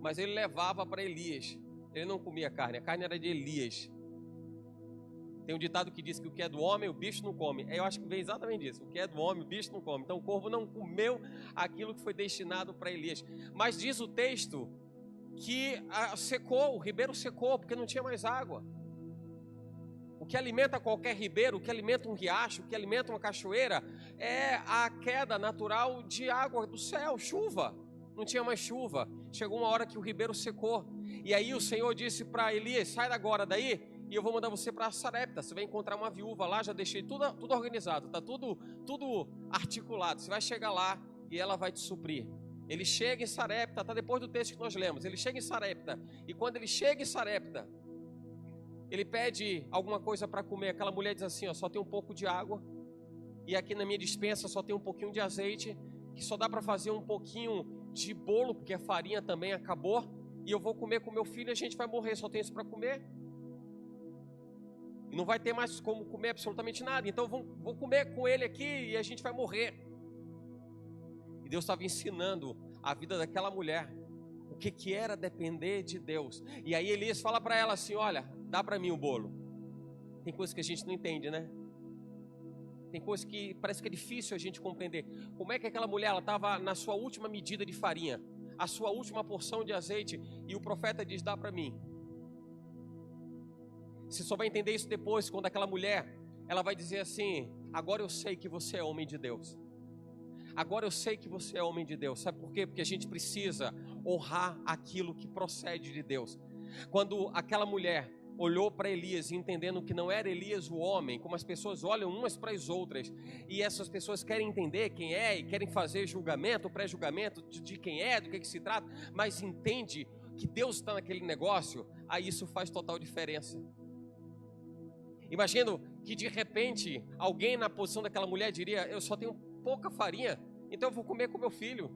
[SPEAKER 1] Mas ele levava para Elias. Ele não comia carne, a carne era de Elias. Tem um ditado que diz que o que é do homem, o bicho não come. Eu acho que vem exatamente disso. O que é do homem, o bicho não come. Então o corvo não comeu aquilo que foi destinado para Elias. Mas diz o texto que secou, o ribeiro secou, porque não tinha mais água. O que alimenta qualquer ribeiro, o que alimenta um riacho, o que alimenta uma cachoeira, é a queda natural de água do céu, chuva. Não tinha mais chuva. Chegou uma hora que o ribeiro secou. E aí o Senhor disse para Elias: sai agora daí, e eu vou mandar você para Sarepta. Você vai encontrar uma viúva lá, já deixei tudo organizado, está tudo articulado. Você vai chegar lá e ela vai te suprir. Ele chega em Sarepta, está depois do texto que nós lemos. Ele chega em Sarepta, e quando ele chega em Sarepta, ele pede alguma coisa para comer. Aquela mulher diz assim: ó, só tem um pouco de água, e aqui na minha despensa só tem um pouquinho de azeite, que só dá para fazer um pouquinho de bolo, porque a farinha também acabou, e eu vou comer com meu filho e a gente vai morrer, só tem isso para comer. E não vai ter mais como comer absolutamente nada, então vou comer com ele aqui e a gente vai morrer. E Deus estava ensinando a vida daquela mulher, o que era depender de Deus. E aí Elias fala para ela assim: olha, dá para mim o bolo. Tem coisa que a gente não entende, né? Tem coisa que parece que é difícil a gente compreender. Como é que aquela mulher, ela estava na sua última medida de farinha, a sua última porção de azeite, e o profeta diz: dá para mim. Você só vai entender isso depois, quando aquela mulher, ela vai dizer assim: agora eu sei que você é homem de Deus. Agora eu sei que você é homem de Deus. Sabe por quê? Porque a gente precisa honrar aquilo que procede de Deus. Quando aquela mulher olhou para Elias, entendendo que não era Elias o homem, como as pessoas olham umas para as outras, e essas pessoas querem entender quem é e querem fazer julgamento, pré-julgamento de quem é, do que se trata, mas entende que Deus está naquele negócio, aí isso faz total diferença. Imagino que de repente alguém na posição daquela mulher diria: eu só tenho pouca farinha, então eu vou comer com meu filho.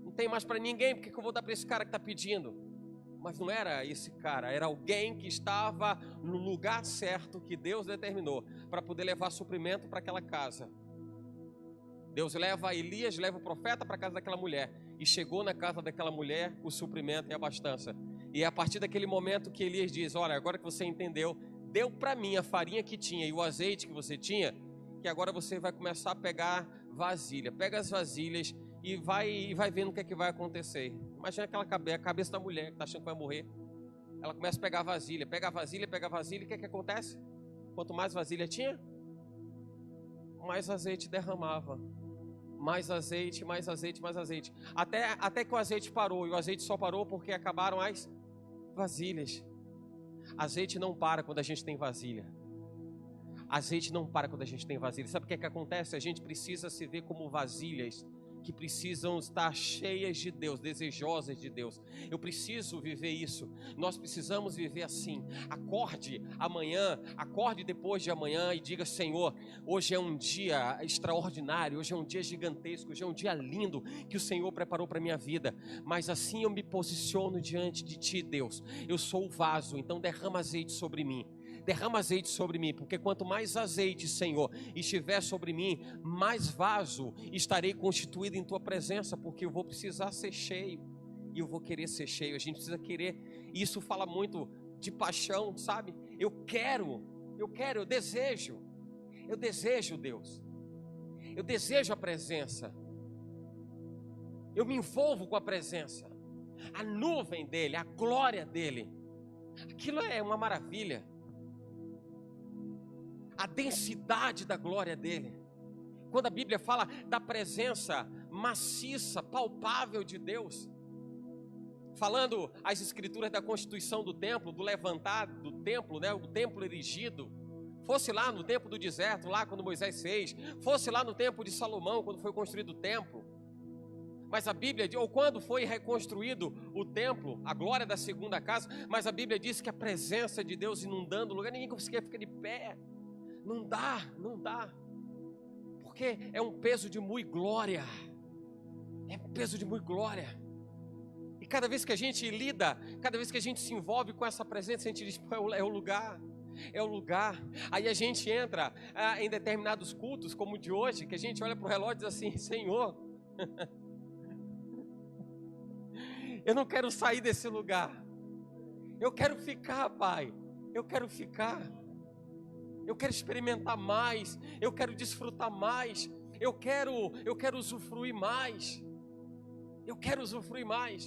[SPEAKER 1] Não tem mais para ninguém, porque eu vou dar para esse cara que está pedindo? Mas não era esse cara, era alguém que estava no lugar certo que Deus determinou para poder levar suprimento para aquela casa. Deus leva Elias, leva o profeta para a casa daquela mulher, e chegou na casa daquela mulher o suprimento e a abastança. E é a partir daquele momento que Elias diz: olha, agora que você entendeu, deu para mim a farinha que tinha e o azeite que você tinha, que agora você vai começar a pegar vasilha. Pega as vasilhas e vai vendo o que é que vai acontecer. Imagina a cabeça da mulher que está achando que vai morrer. Ela começa a pegar a vasilha, pega a vasilha, e o que é que acontece? Quanto mais vasilha tinha, mais azeite derramava. Mais azeite, mais azeite, mais azeite. Até que o azeite parou, e o azeite só parou porque acabaram as vasilhas. Azeite não para quando a gente tem vasilha. Azeite não para quando a gente tem vasilha. Sabe o que é que acontece? A gente precisa se ver como vasilhas que precisam estar cheias de Deus, desejosas de Deus. Eu preciso viver isso. Nós precisamos viver assim. Acorde amanhã, acorde depois de amanhã e diga: Senhor, hoje é um dia extraordinário, hoje é um dia gigantesco, hoje é um dia lindo que o Senhor preparou para a minha vida. Mas assim eu me posiciono diante de Ti, Deus. Eu sou o vaso, então derrama azeite sobre mim. Derrama azeite sobre mim, porque quanto mais azeite, Senhor, estiver sobre mim, mais vaso estarei constituído em Tua presença, porque eu vou precisar ser cheio, e eu vou querer ser cheio. A gente precisa querer, e isso fala muito de paixão, sabe? Eu desejo, Deus, eu desejo a presença, eu me envolvo com a presença, a nuvem dEle, a glória dEle, aquilo é uma maravilha. A densidade da glória dele. Quando a Bíblia fala da presença maciça, palpável de Deus, falando as escrituras da constituição do templo, do levantar do templo, né, o templo erigido, fosse lá no tempo do deserto, lá quando Moisés fez, fosse lá no tempo de Salomão, quando foi construído o templo. Mas a Bíblia, ou quando foi reconstruído o templo, a glória da segunda casa, mas a Bíblia diz que a presença de Deus inundando o lugar, ninguém conseguia ficar de pé. Não dá, porque é um peso de muito glória, cada vez que a gente lida, cada vez que a gente se envolve com essa presença, a gente diz, pô, é o lugar. É o lugar. Aí a gente entra em determinados cultos, como o de hoje, que a gente olha para o relógio e diz assim, Senhor, eu não quero sair desse lugar. Eu quero ficar, Pai. Eu quero ficar. Eu quero experimentar mais. Eu quero desfrutar mais. Eu quero usufruir mais. Eu quero usufruir mais.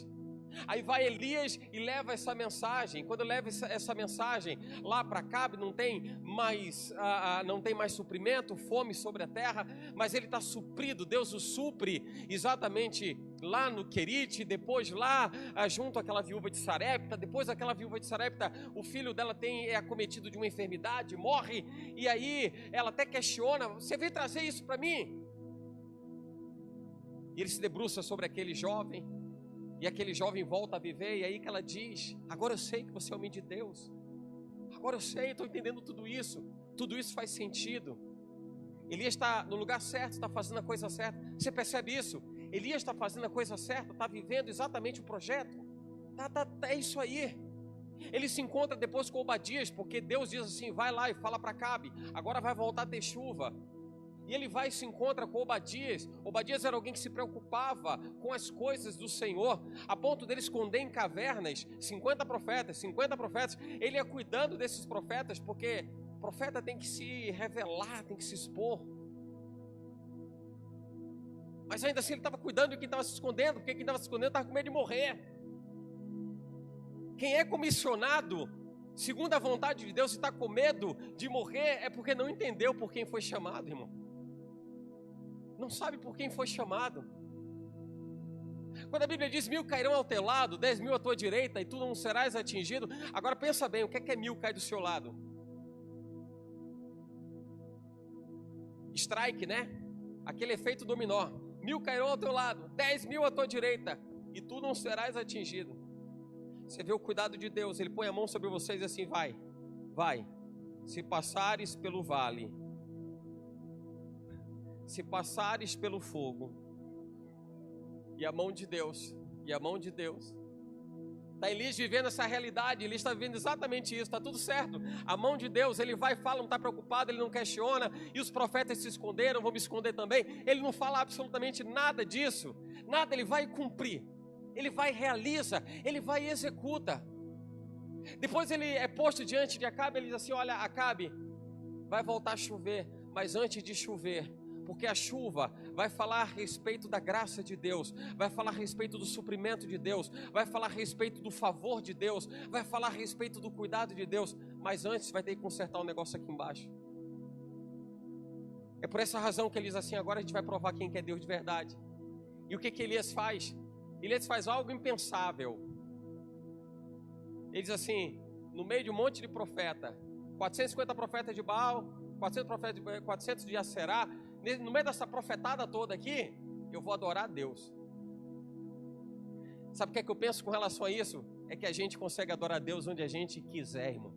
[SPEAKER 1] Aí vai Elias e leva essa mensagem. Quando leva essa mensagem lá para Acabe, não tem mais suprimento, fome sobre a terra, mas ele está suprido. Deus o supre exatamente lá no Querite, depois lá junto àquela viúva de Sarepta. Depois daquela viúva de Sarepta, o filho dela é acometido de uma enfermidade, morre, e aí ela até questiona, você veio trazer isso para mim? E ele se debruça sobre aquele jovem, e aquele jovem volta a viver, e aí que ela diz, agora eu sei que você é homem de Deus, agora eu sei, estou entendendo tudo isso faz sentido. Elias está no lugar certo, está fazendo a coisa certa. Você percebe isso? Elias está fazendo a coisa certa, está vivendo exatamente o projeto, é isso aí. Ele se encontra depois com Obadias, porque Deus diz assim, vai lá e fala para Acabe, agora vai voltar a ter chuva. E ele vai e se encontra com Obadias. Obadias era alguém que se preocupava com as coisas do Senhor, a ponto dele esconder em cavernas 50 profetas. Ele ia cuidando desses profetas, porque o profeta tem que se revelar, tem que se expor. Mas ainda assim ele estava cuidando de quem estava se escondendo, porque quem estava se escondendo estava com medo de morrer. Quem é comissionado segundo a vontade de Deus e está com medo de morrer, é porque não entendeu por quem foi chamado, irmão. Não sabe por quem foi chamado. Quando a Bíblia diz 1000 cairão ao teu lado, 10.000 à tua direita, e tu não serás atingido. Agora pensa bem, o que é 1000 cair do seu lado? Strike, né? Aquele efeito dominó. 1000 cairão ao teu lado, 10.000 à tua direita, e tu não serás atingido. Você vê o cuidado de Deus. Ele põe a mão sobre vocês e assim, vai, se passares pelo vale, se passares pelo fogo, e a mão de Deus, está Elias vivendo essa realidade, ele está vivendo exatamente isso, está tudo certo, a mão de Deus, ele vai e fala, não está preocupado, ele não questiona, e os profetas se esconderam, vão me esconder também, ele não fala absolutamente nada disso, nada, ele vai cumprir, ele vai e realiza, ele vai e executa. Depois ele é posto diante de Acabe, ele diz assim, olha Acabe, vai voltar a chover, mas antes de chover, porque a chuva vai falar a respeito da graça de Deus, vai falar a respeito do suprimento de Deus, vai falar a respeito do favor de Deus, vai falar a respeito do cuidado de Deus, mas antes vai ter que consertar um negócio aqui embaixo. É por essa razão que ele diz assim, agora a gente vai provar quem que é Deus de verdade. E o que Elias faz? Elias faz algo impensável. Ele diz assim, no meio de um monte de profeta, 450 profetas de Baal, 400 de Aserá, no meio dessa profetada toda aqui, eu vou adorar a Deus. Sabe o que é que eu penso com relação a isso? É que a gente consegue adorar a Deus onde a gente quiser, irmão.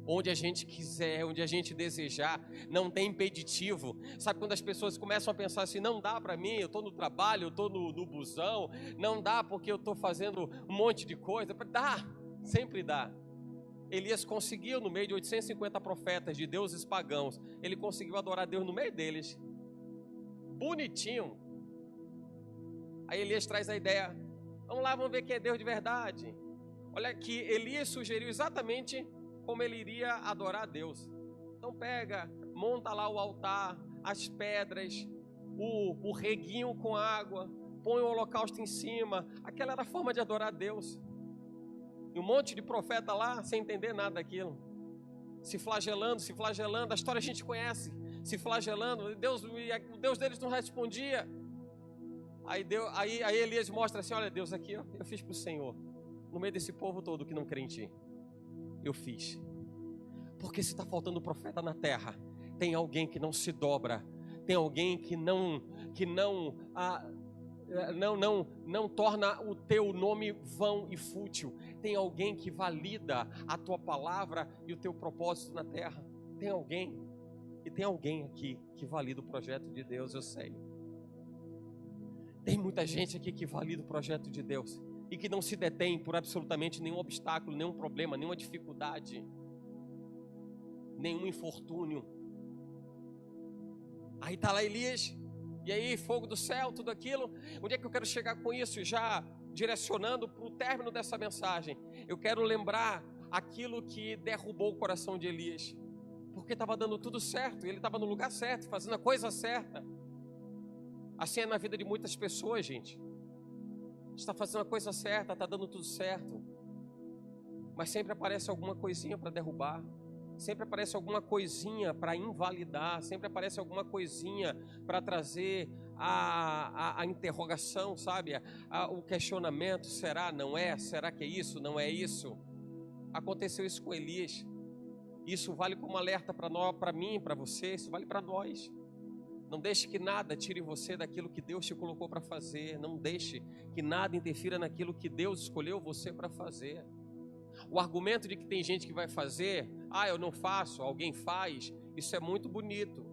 [SPEAKER 1] Onde a gente quiser, onde a gente desejar, não tem impeditivo. Sabe quando as pessoas começam a pensar assim, não dá para mim, eu estou no trabalho, eu estou no busão, não dá porque eu estou fazendo um monte de coisa. Dá, sempre dá. Elias conseguiu, no meio de 850 profetas de deuses pagãos, ele conseguiu adorar a Deus no meio deles, bonitinho. Aí Elias traz a ideia, vamos lá, vamos ver quem é Deus de verdade. Olha que Elias sugeriu exatamente como ele iria adorar a Deus. Então pega, monta lá o altar, as pedras, o reguinho com água, põe o holocausto em cima. Aquela era a forma de adorar a Deus. E um monte de profeta lá, sem entender nada daquilo, se flagelando, a história a gente conhece, se flagelando, o Deus deles não respondia. Aí Elias mostra assim, olha Deus, aqui eu fiz para o Senhor, no meio desse povo todo que não crê em ti, eu fiz. Porque se está faltando profeta na terra, tem alguém que não se dobra, tem alguém que não torna o teu nome vão e fútil. Tem alguém que valida a tua palavra e o teu propósito na terra. Tem alguém, e tem alguém aqui que valida o projeto de Deus, eu sei. Tem muita gente aqui que valida o projeto de Deus. e que não se detém por absolutamente nenhum obstáculo, nenhum problema, nenhuma dificuldade, nenhum infortúnio. Aí está lá Elias, e aí fogo do céu, tudo aquilo. Onde é que eu quero chegar com isso? Já direcionando para o término dessa mensagem, eu quero lembrar aquilo que derrubou o coração de Elias, porque estava dando tudo certo, ele estava no lugar certo, fazendo a coisa certa. Assim é na vida de muitas pessoas, gente. Está fazendo a coisa certa, está dando tudo certo, mas sempre aparece alguma coisinha para derrubar, sempre aparece alguma coisinha para invalidar, sempre aparece alguma coisinha para trazer a interrogação, sabe? O questionamento: será, não é? Será que é isso, não é isso? Aconteceu isso com Elias. Isso vale como alerta para mim, para você, isso vale para nós. Não deixe que nada tire você daquilo que Deus te colocou para fazer. Não deixe que nada interfira naquilo que Deus escolheu você para fazer. O argumento de que tem gente que vai fazer, eu não faço, alguém faz, isso é muito bonito.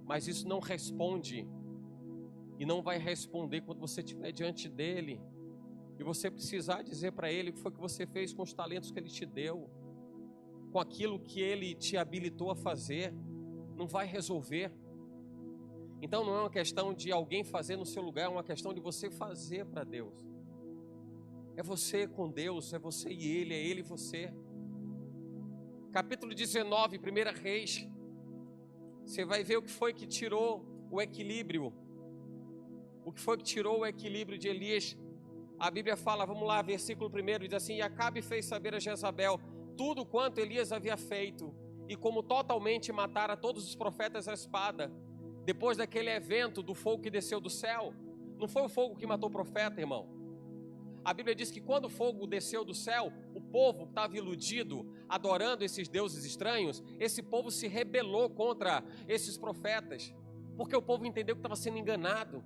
[SPEAKER 1] Mas isso não responde e não vai responder quando você estiver diante dele e você precisar dizer para ele o que foi que você fez com os talentos que ele te deu, com aquilo que ele te habilitou a fazer. Não vai resolver. Então não é uma questão de alguém fazer no seu lugar, é uma questão de você fazer para Deus. É você com Deus, é você e ele, é ele e você. Capítulo 19, 1 Reis. Você vai ver o que foi que tirou o equilíbrio. O que foi que tirou o equilíbrio de Elias. A Bíblia fala, vamos lá, versículo 1, diz assim: E Acabe fez saber a Jezabel tudo quanto Elias havia feito, e como totalmente matara todos os profetas à espada. Depois daquele evento do fogo que desceu do céu, não foi o fogo que matou o profeta, irmão. A Bíblia diz que quando o fogo desceu do céu, o povo que estava iludido, adorando esses deuses estranhos, esse povo se rebelou contra esses profetas, porque o povo entendeu que estava sendo enganado.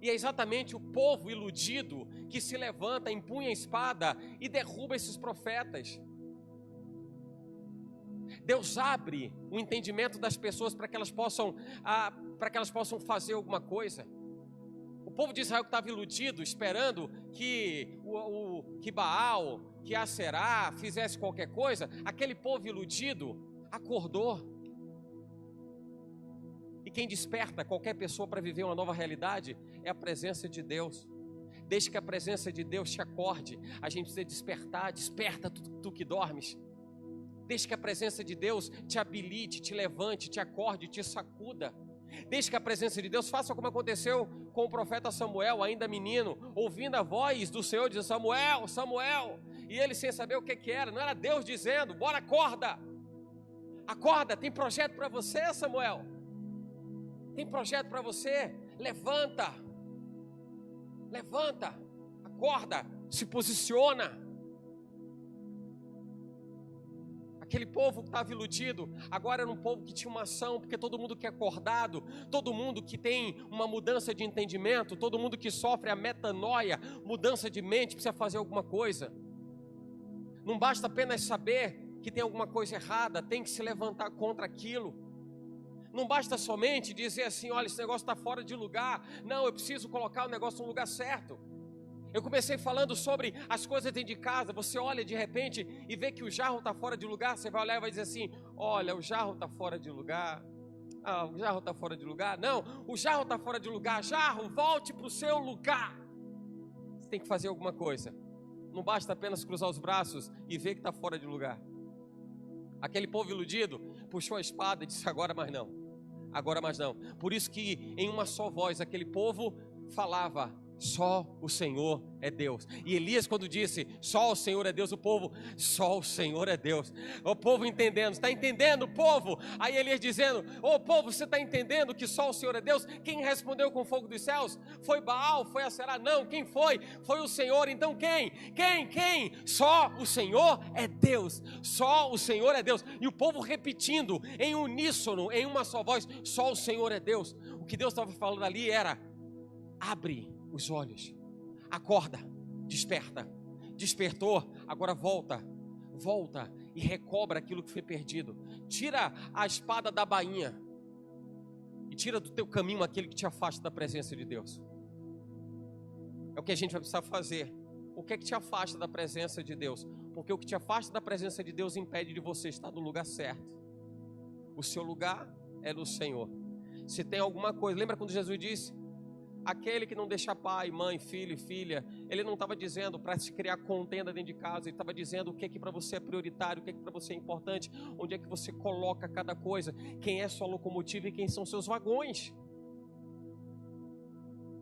[SPEAKER 1] E é exatamente o povo iludido que se levanta, empunha a espada e derruba esses profetas. Deus abre o entendimento das pessoas para que elas possam fazer alguma coisa. O povo de Israel que estava iludido, esperando que que Baal, que Aserá fizesse qualquer coisa, aquele povo iludido acordou. E quem desperta qualquer pessoa para viver uma nova realidade é a presença de Deus. Desde que a presença de Deus te acorde, a gente precisa despertar. Desperta tu que dormes. Desde que a presença de Deus te habilite, te levante, te acorde, te sacuda. Desde que a presença de Deus faça como aconteceu com o profeta Samuel, ainda menino, ouvindo a voz do Senhor, dizendo: Samuel, Samuel. E ele sem saber o que era, não era Deus dizendo: bora, acorda. Acorda, tem projeto para você, Samuel. Tem projeto para você. Levanta. Levanta, acorda, se posiciona. Aquele povo que estava iludido, agora era um povo que tinha uma ação, porque todo mundo que é acordado, todo mundo que tem uma mudança de entendimento, todo mundo que sofre a metanoia, mudança de mente, precisa fazer alguma coisa. Não basta apenas saber que tem alguma coisa errada, tem que se levantar contra aquilo. Não basta somente dizer assim: olha, esse negócio está fora de lugar. Não, eu preciso colocar o negócio no lugar certo. Eu comecei falando sobre as coisas dentro de casa. Você olha de repente e vê que o jarro está fora de lugar. Você vai olhar e vai dizer assim: olha, o jarro está fora de lugar. O jarro está fora de lugar. Não, o jarro está fora de lugar. Jarro, volte para o seu lugar. Você tem que fazer alguma coisa. Não basta apenas cruzar os braços e ver que está fora de lugar. Aquele povo iludido puxou a espada e disse: agora mais não. Agora mais não. Por isso que em uma só voz aquele povo falava: só o Senhor é Deus. E Elias, quando disse só o Senhor é Deus, o povo: só o Senhor é Deus. O povo entendendo, está entendendo, povo? Aí Elias dizendo: povo, você está entendendo que só o Senhor é Deus? Quem respondeu com fogo dos céus? Foi Baal? Foi Aserá? Não, quem foi? Foi o Senhor. Então quem? Só o Senhor é Deus. Só o Senhor é Deus. E o povo repetindo em uníssono, em uma só voz: só o Senhor é Deus. O que Deus estava falando ali era: abre os olhos, acorda, desperta. Despertou, agora volta e recobra aquilo que foi perdido. Tira a espada da bainha e tira do teu caminho aquele que te afasta da presença de Deus. É o que a gente vai precisar fazer. O que é que te afasta da presença de Deus? Porque o que te afasta da presença de Deus impede de você estar no lugar certo. O seu lugar é no Senhor. Se tem alguma coisa, lembra quando Jesus disse? Aquele que não deixa pai, mãe, filho e filha, ele não estava dizendo para se criar contenda dentro de casa, ele estava dizendo o que é que para você é prioritário, o que é que para você é importante, onde é que você coloca cada coisa, quem é sua locomotiva e quem são seus vagões.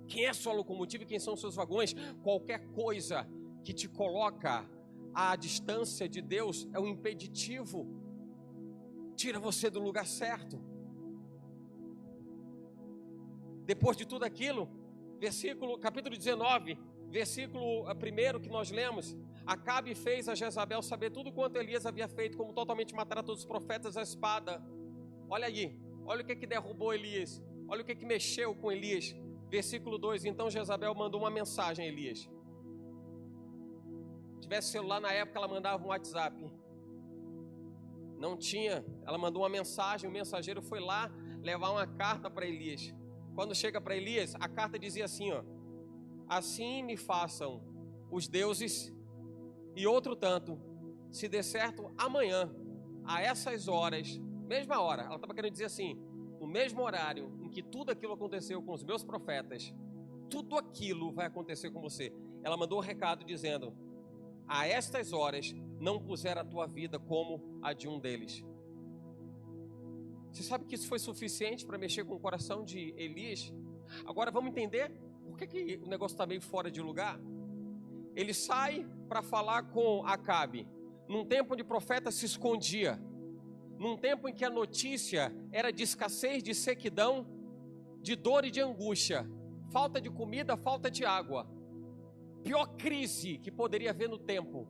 [SPEAKER 1] Quem é sua locomotiva e quem são seus vagões? Qualquer coisa que te coloca à distância de Deus é um impeditivo, tira você do lugar certo. Depois de tudo aquilo, capítulo 19, versículo 1 que nós lemos, Acabe fez a Jezabel saber tudo quanto Elias havia feito, como totalmente matar a todos os profetas à espada. Olha aí, olha o que derrubou Elias, olha o que mexeu com Elias. Versículo 2, então Jezabel mandou uma mensagem a Elias. Se tivesse celular na época, ela mandava um WhatsApp. Não tinha, ela mandou uma mensagem, o mensageiro foi lá levar uma carta para Elias. Quando chega para Elias, a carta dizia assim, ó: assim me façam os deuses, e outro tanto, se der certo, amanhã, a essas horas, mesma hora, ela estava querendo dizer assim, no mesmo horário em que tudo aquilo aconteceu com os meus profetas, tudo aquilo vai acontecer com você. Ela mandou um recado dizendo: a estas horas não puser a tua vida como a de um deles. Você sabe que isso foi suficiente para mexer com o coração de Elias? Agora vamos entender por que o negócio está meio fora de lugar. Ele sai para falar com Acabe, num tempo onde o profeta se escondia, num tempo em que a notícia era de escassez, de sequidão, de dor e de angústia, falta de comida, falta de água, pior crise que poderia haver no tempo.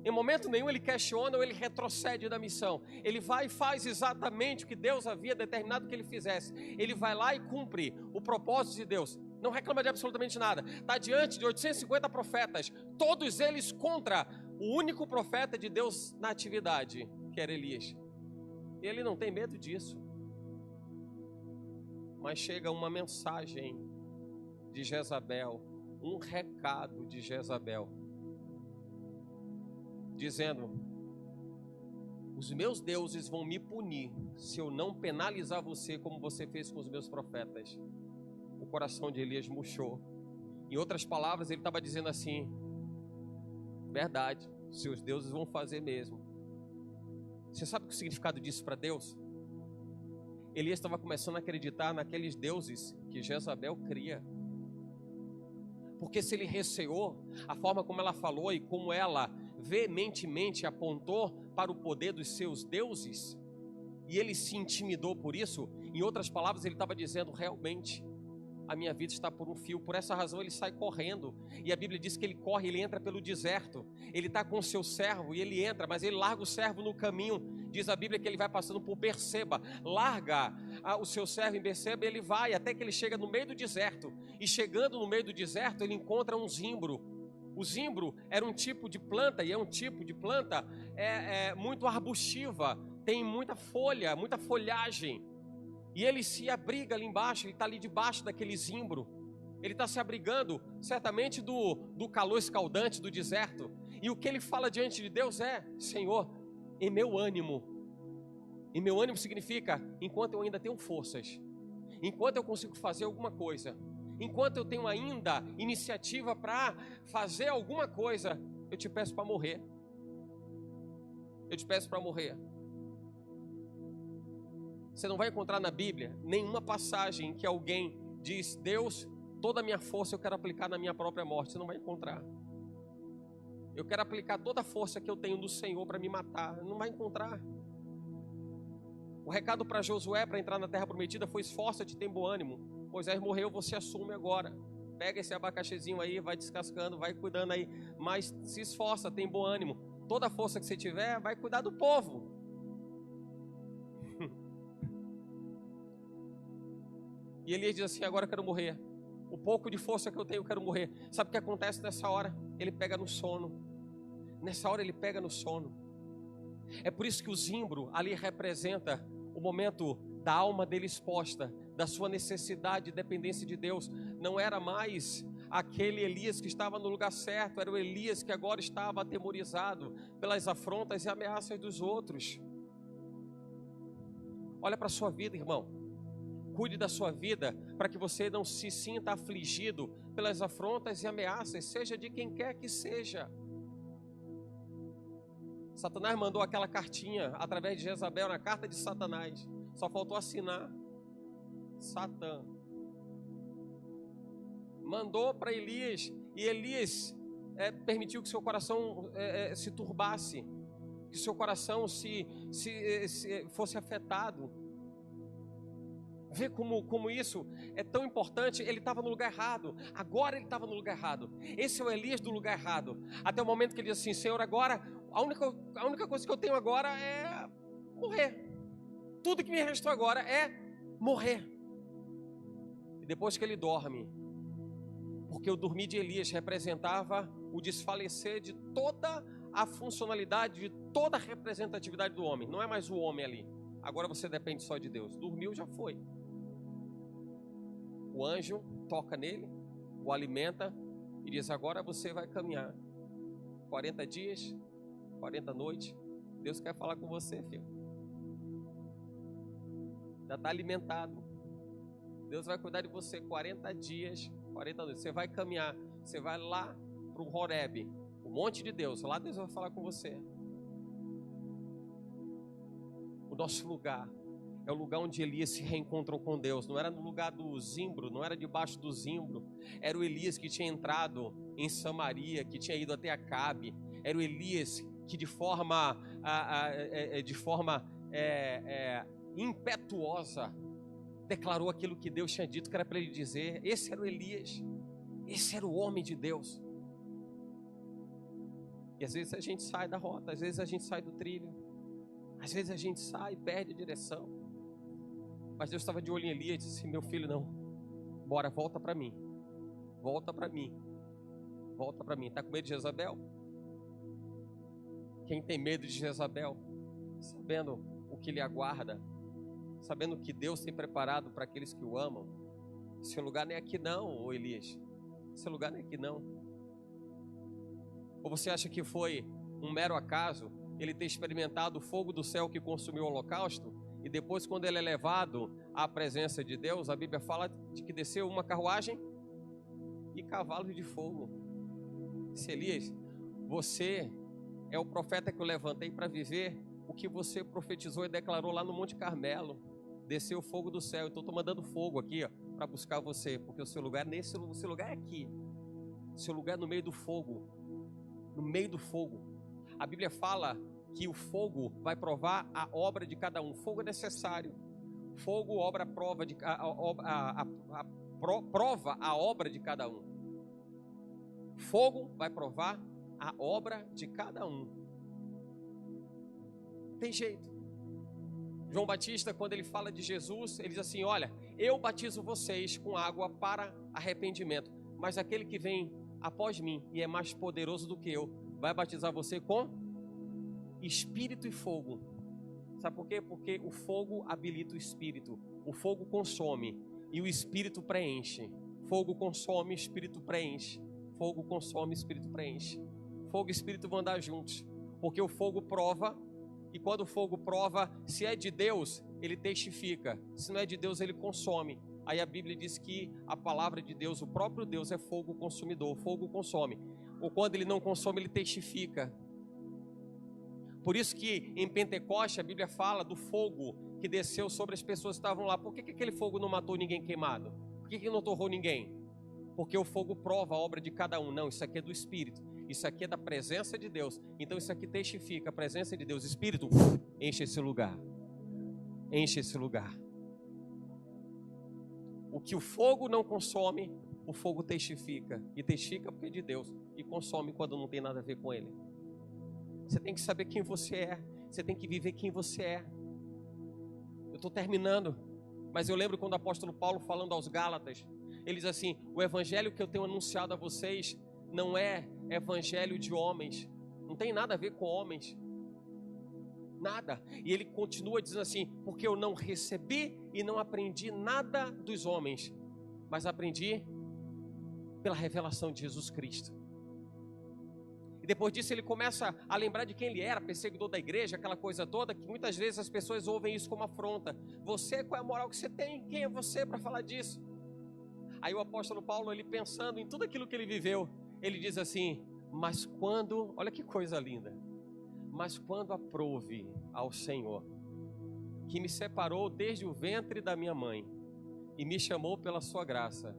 [SPEAKER 1] Em momento nenhum ele questiona ou ele retrocede da missão. Ele vai e faz exatamente o que Deus havia determinado que ele fizesse. Ele vai lá e cumpre o propósito de Deus. Não reclama de absolutamente nada. Está diante de 850 profetas, todos eles contra o único profeta de Deus na atividade, que era Elias. E ele não tem medo disso. Mas chega uma mensagem de Jezabel, um recado de Jezabel, dizendo: os meus deuses vão me punir se eu não penalizar você como você fez com os meus profetas. O coração de Elias murchou. Em outras palavras, ele estava dizendo assim: verdade, seus deuses vão fazer mesmo. Você sabe o significado disso para Deus? Elias estava começando a acreditar naqueles deuses que Jezabel cria. Porque se ele receou a forma como ela falou e como ela veementemente apontou para o poder dos seus deuses, e ele se intimidou por isso, em outras palavras ele estava dizendo: realmente a minha vida está por um fio. Por essa razão ele sai correndo, e a Bíblia diz que ele corre, ele entra pelo deserto. Ele está com o seu servo e ele entra, mas ele larga o servo no caminho. Diz a Bíblia que ele vai passando por Berseba, larga o seu servo em Berseba, e ele vai até que ele chega no meio do deserto, e chegando no meio do deserto ele encontra um zimbro. O zimbro era um tipo de planta, e é um tipo de planta muito arbustiva, tem muita folha, muita folhagem, e ele se abriga ali embaixo, ele está ali debaixo daquele zimbro, ele está se abrigando certamente do calor escaldante do deserto, e o que ele fala diante de Deus é: Senhor, em meu ânimo significa enquanto eu ainda tenho forças, enquanto eu consigo fazer alguma coisa, enquanto eu tenho ainda iniciativa para fazer alguma coisa, eu te peço para morrer. Eu te peço para morrer. Você não vai encontrar na Bíblia nenhuma passagem em que alguém diz: Deus, toda a minha força eu quero aplicar na minha própria morte. Você não vai encontrar. Eu quero aplicar toda a força que eu tenho do Senhor para me matar. Não vai encontrar. O recado para Josué para entrar na terra prometida foi: esforça-te, tem bom ânimo. Moisés morreu, você assume agora. Pega esse abacaxizinho aí, vai descascando, vai cuidando aí, mas se esforça, tem bom ânimo. Toda a força que você tiver, vai cuidar do povo. E Elias diz assim: agora eu quero morrer. O pouco de força que eu tenho, eu quero morrer. Sabe o que acontece nessa hora? Ele pega no sono. Nessa hora ele pega no sono. É por isso que o zimbro ali representa o momento da alma dele exposta, da sua necessidade e dependência de Deus. Não era mais aquele Elias que estava no lugar certo, era o Elias que agora estava atemorizado pelas afrontas e ameaças dos outros. Olha para a sua vida, irmão. Cuide da sua vida para que você não se sinta afligido pelas afrontas e ameaças, seja de quem quer que seja. Satanás mandou aquela cartinha através de Jezabel, na carta de Satanás. Só faltou assinar. Satã mandou para Elias, e Elias permitiu que seu coração se turbasse, que seu coração se fosse afetado. Vê como isso é tão importante. Ele estava no lugar errado. Agora ele estava no lugar errado. Esse é o Elias do lugar errado. Até o momento que ele diz assim: Senhor, agora a única coisa que eu tenho agora é morrer. Tudo que me restou agora é morrer. E depois que ele dorme, porque o dormir de Elias representava o desfalecer de toda a funcionalidade, de toda a representatividade do homem. Não é mais o homem ali. Agora você depende só de Deus. Dormiu, já foi. O anjo toca nele, o alimenta e diz: agora você vai caminhar 40 dias, 40 noites. Deus quer falar com você, filho. Já está alimentado. Deus vai cuidar de você 40 dias, 40 noites. Você vai caminhar, você vai lá para o Horebe, o monte de Deus. Lá Deus vai falar com você. O nosso lugar é o lugar onde Elias se reencontrou com Deus. Não era no lugar do zimbro, não era debaixo do zimbro. Era o Elias que tinha entrado em Samaria, que tinha ido até Acabe. Era o Elias que de forma impetuosa declarou aquilo que Deus tinha dito que era para ele dizer. Esse era o Elias. Esse era o homem de Deus. E às vezes a gente sai da rota, às vezes a gente sai do trilho, às vezes a gente sai e perde a direção. Mas Deus estava de olho em Elias e disse assim: meu filho, não, bora, volta para mim. Volta para mim. Volta para mim. Está com medo de Jezabel? Quem tem medo de Jezabel, sabendo o que lhe aguarda, sabendo o que Deus tem preparado para aqueles que o amam, seu lugar não é aqui não, ô Elias. Seu lugar não é aqui não. Ou você acha que foi um mero acaso ele ter experimentado o fogo do céu que consumiu o holocausto? E depois, quando ele é levado à presença de Deus, a Bíblia fala de que desceu uma carruagem e cavalos de fogo. Disse: Elias, você é o profeta que eu levantei para viver o que você profetizou e declarou lá no Monte Carmelo. Desceu o fogo do céu. Então estou mandando fogo aqui para buscar você, porque o seu lugar o seu lugar é aqui. O seu lugar é no meio do fogo. No meio do fogo. A Bíblia fala que o fogo vai provar a obra de cada um. Fogo é necessário. Fogo prova a obra de cada um. Fogo vai provar a obra de cada um. Tem jeito. João Batista, quando ele fala de Jesus, ele diz assim: olha, eu batizo vocês com água para arrependimento, mas aquele que vem após mim e é mais poderoso do que eu, vai batizar você com espírito e fogo. Sabe por quê? Porque o fogo habilita o espírito. O fogo consome e o espírito preenche. Fogo consome, espírito preenche. Fogo consome, espírito preenche. Fogo e espírito vão andar juntos, porque o fogo prova. E quando o fogo prova, se é de Deus, ele testifica. Se não é de Deus, ele consome. Aí a Bíblia diz que a palavra de Deus, o próprio Deus, é fogo consumidor. Fogo consome. Ou quando ele não consome, ele testifica. Por isso que em Pentecoste a Bíblia fala do fogo que desceu sobre as pessoas que estavam lá. Por que aquele fogo não matou ninguém queimado? Por que não torrou ninguém? Porque o fogo prova a obra de cada um. Não, isso aqui é do Espírito. Isso aqui é da presença de Deus. Então isso aqui testifica a presença de Deus. Espírito, enche esse lugar. Enche esse lugar. O que o fogo não consome, o fogo testifica. E testifica porque é de Deus. E consome quando não tem nada a ver com ele. Você tem que saber quem você é. Você tem que viver quem você é. Eu estou terminando. Mas eu lembro quando o apóstolo Paulo, falando aos Gálatas, ele diz assim: o evangelho que eu tenho anunciado a vocês não é evangelho de homens, não tem nada a ver com homens, nada. E ele continua dizendo assim: porque eu não recebi e não aprendi nada dos homens, mas aprendi pela revelação de Jesus Cristo. E depois disso ele começa a lembrar de quem ele era, perseguidor da igreja, aquela coisa toda, que muitas vezes as pessoas ouvem isso como afronta. Você, qual é a moral que você tem? Quem é você para falar disso? Aí o apóstolo Paulo, ele pensando em tudo aquilo que ele viveu, ele diz assim, mas quando, olha que coisa linda, mas quando aprouve ao Senhor, que me separou desde o ventre da minha mãe, e me chamou pela sua graça,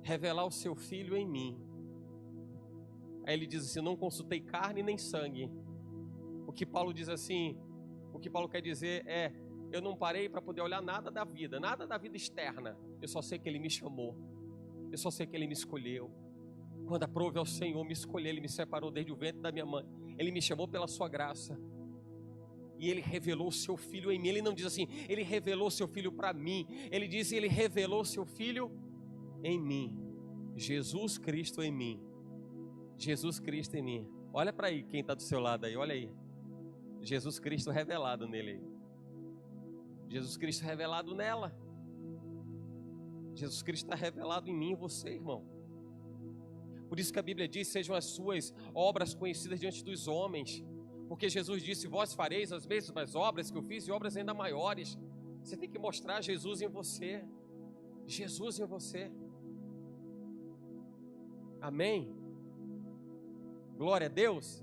[SPEAKER 1] revelar o seu Filho em mim. Aí ele diz assim, não consultei carne nem sangue. O que Paulo diz assim, o que Paulo quer dizer é, eu não parei para poder olhar nada da vida externa. Eu só sei que ele me chamou, eu só sei que ele me escolheu. Quando aprouve ao Senhor me escolher, ele me separou desde o ventre da minha mãe, ele me chamou pela sua graça, e ele revelou o seu Filho em mim. Ele não diz assim, ele revelou o seu Filho para mim, ele diz, ele revelou o seu Filho em mim, Jesus Cristo em mim, Jesus Cristo em mim. Olha para aí, quem está do seu lado aí, olha aí, Jesus Cristo revelado nele, Jesus Cristo revelado nela, Jesus Cristo está revelado em mim e você, irmão. Por isso que a Bíblia diz, sejam as suas obras conhecidas diante dos homens, porque Jesus disse, vós fareis as mesmas obras que eu fiz e obras ainda maiores. Você tem que mostrar Jesus em você, Jesus em você. Amém? Glória a Deus.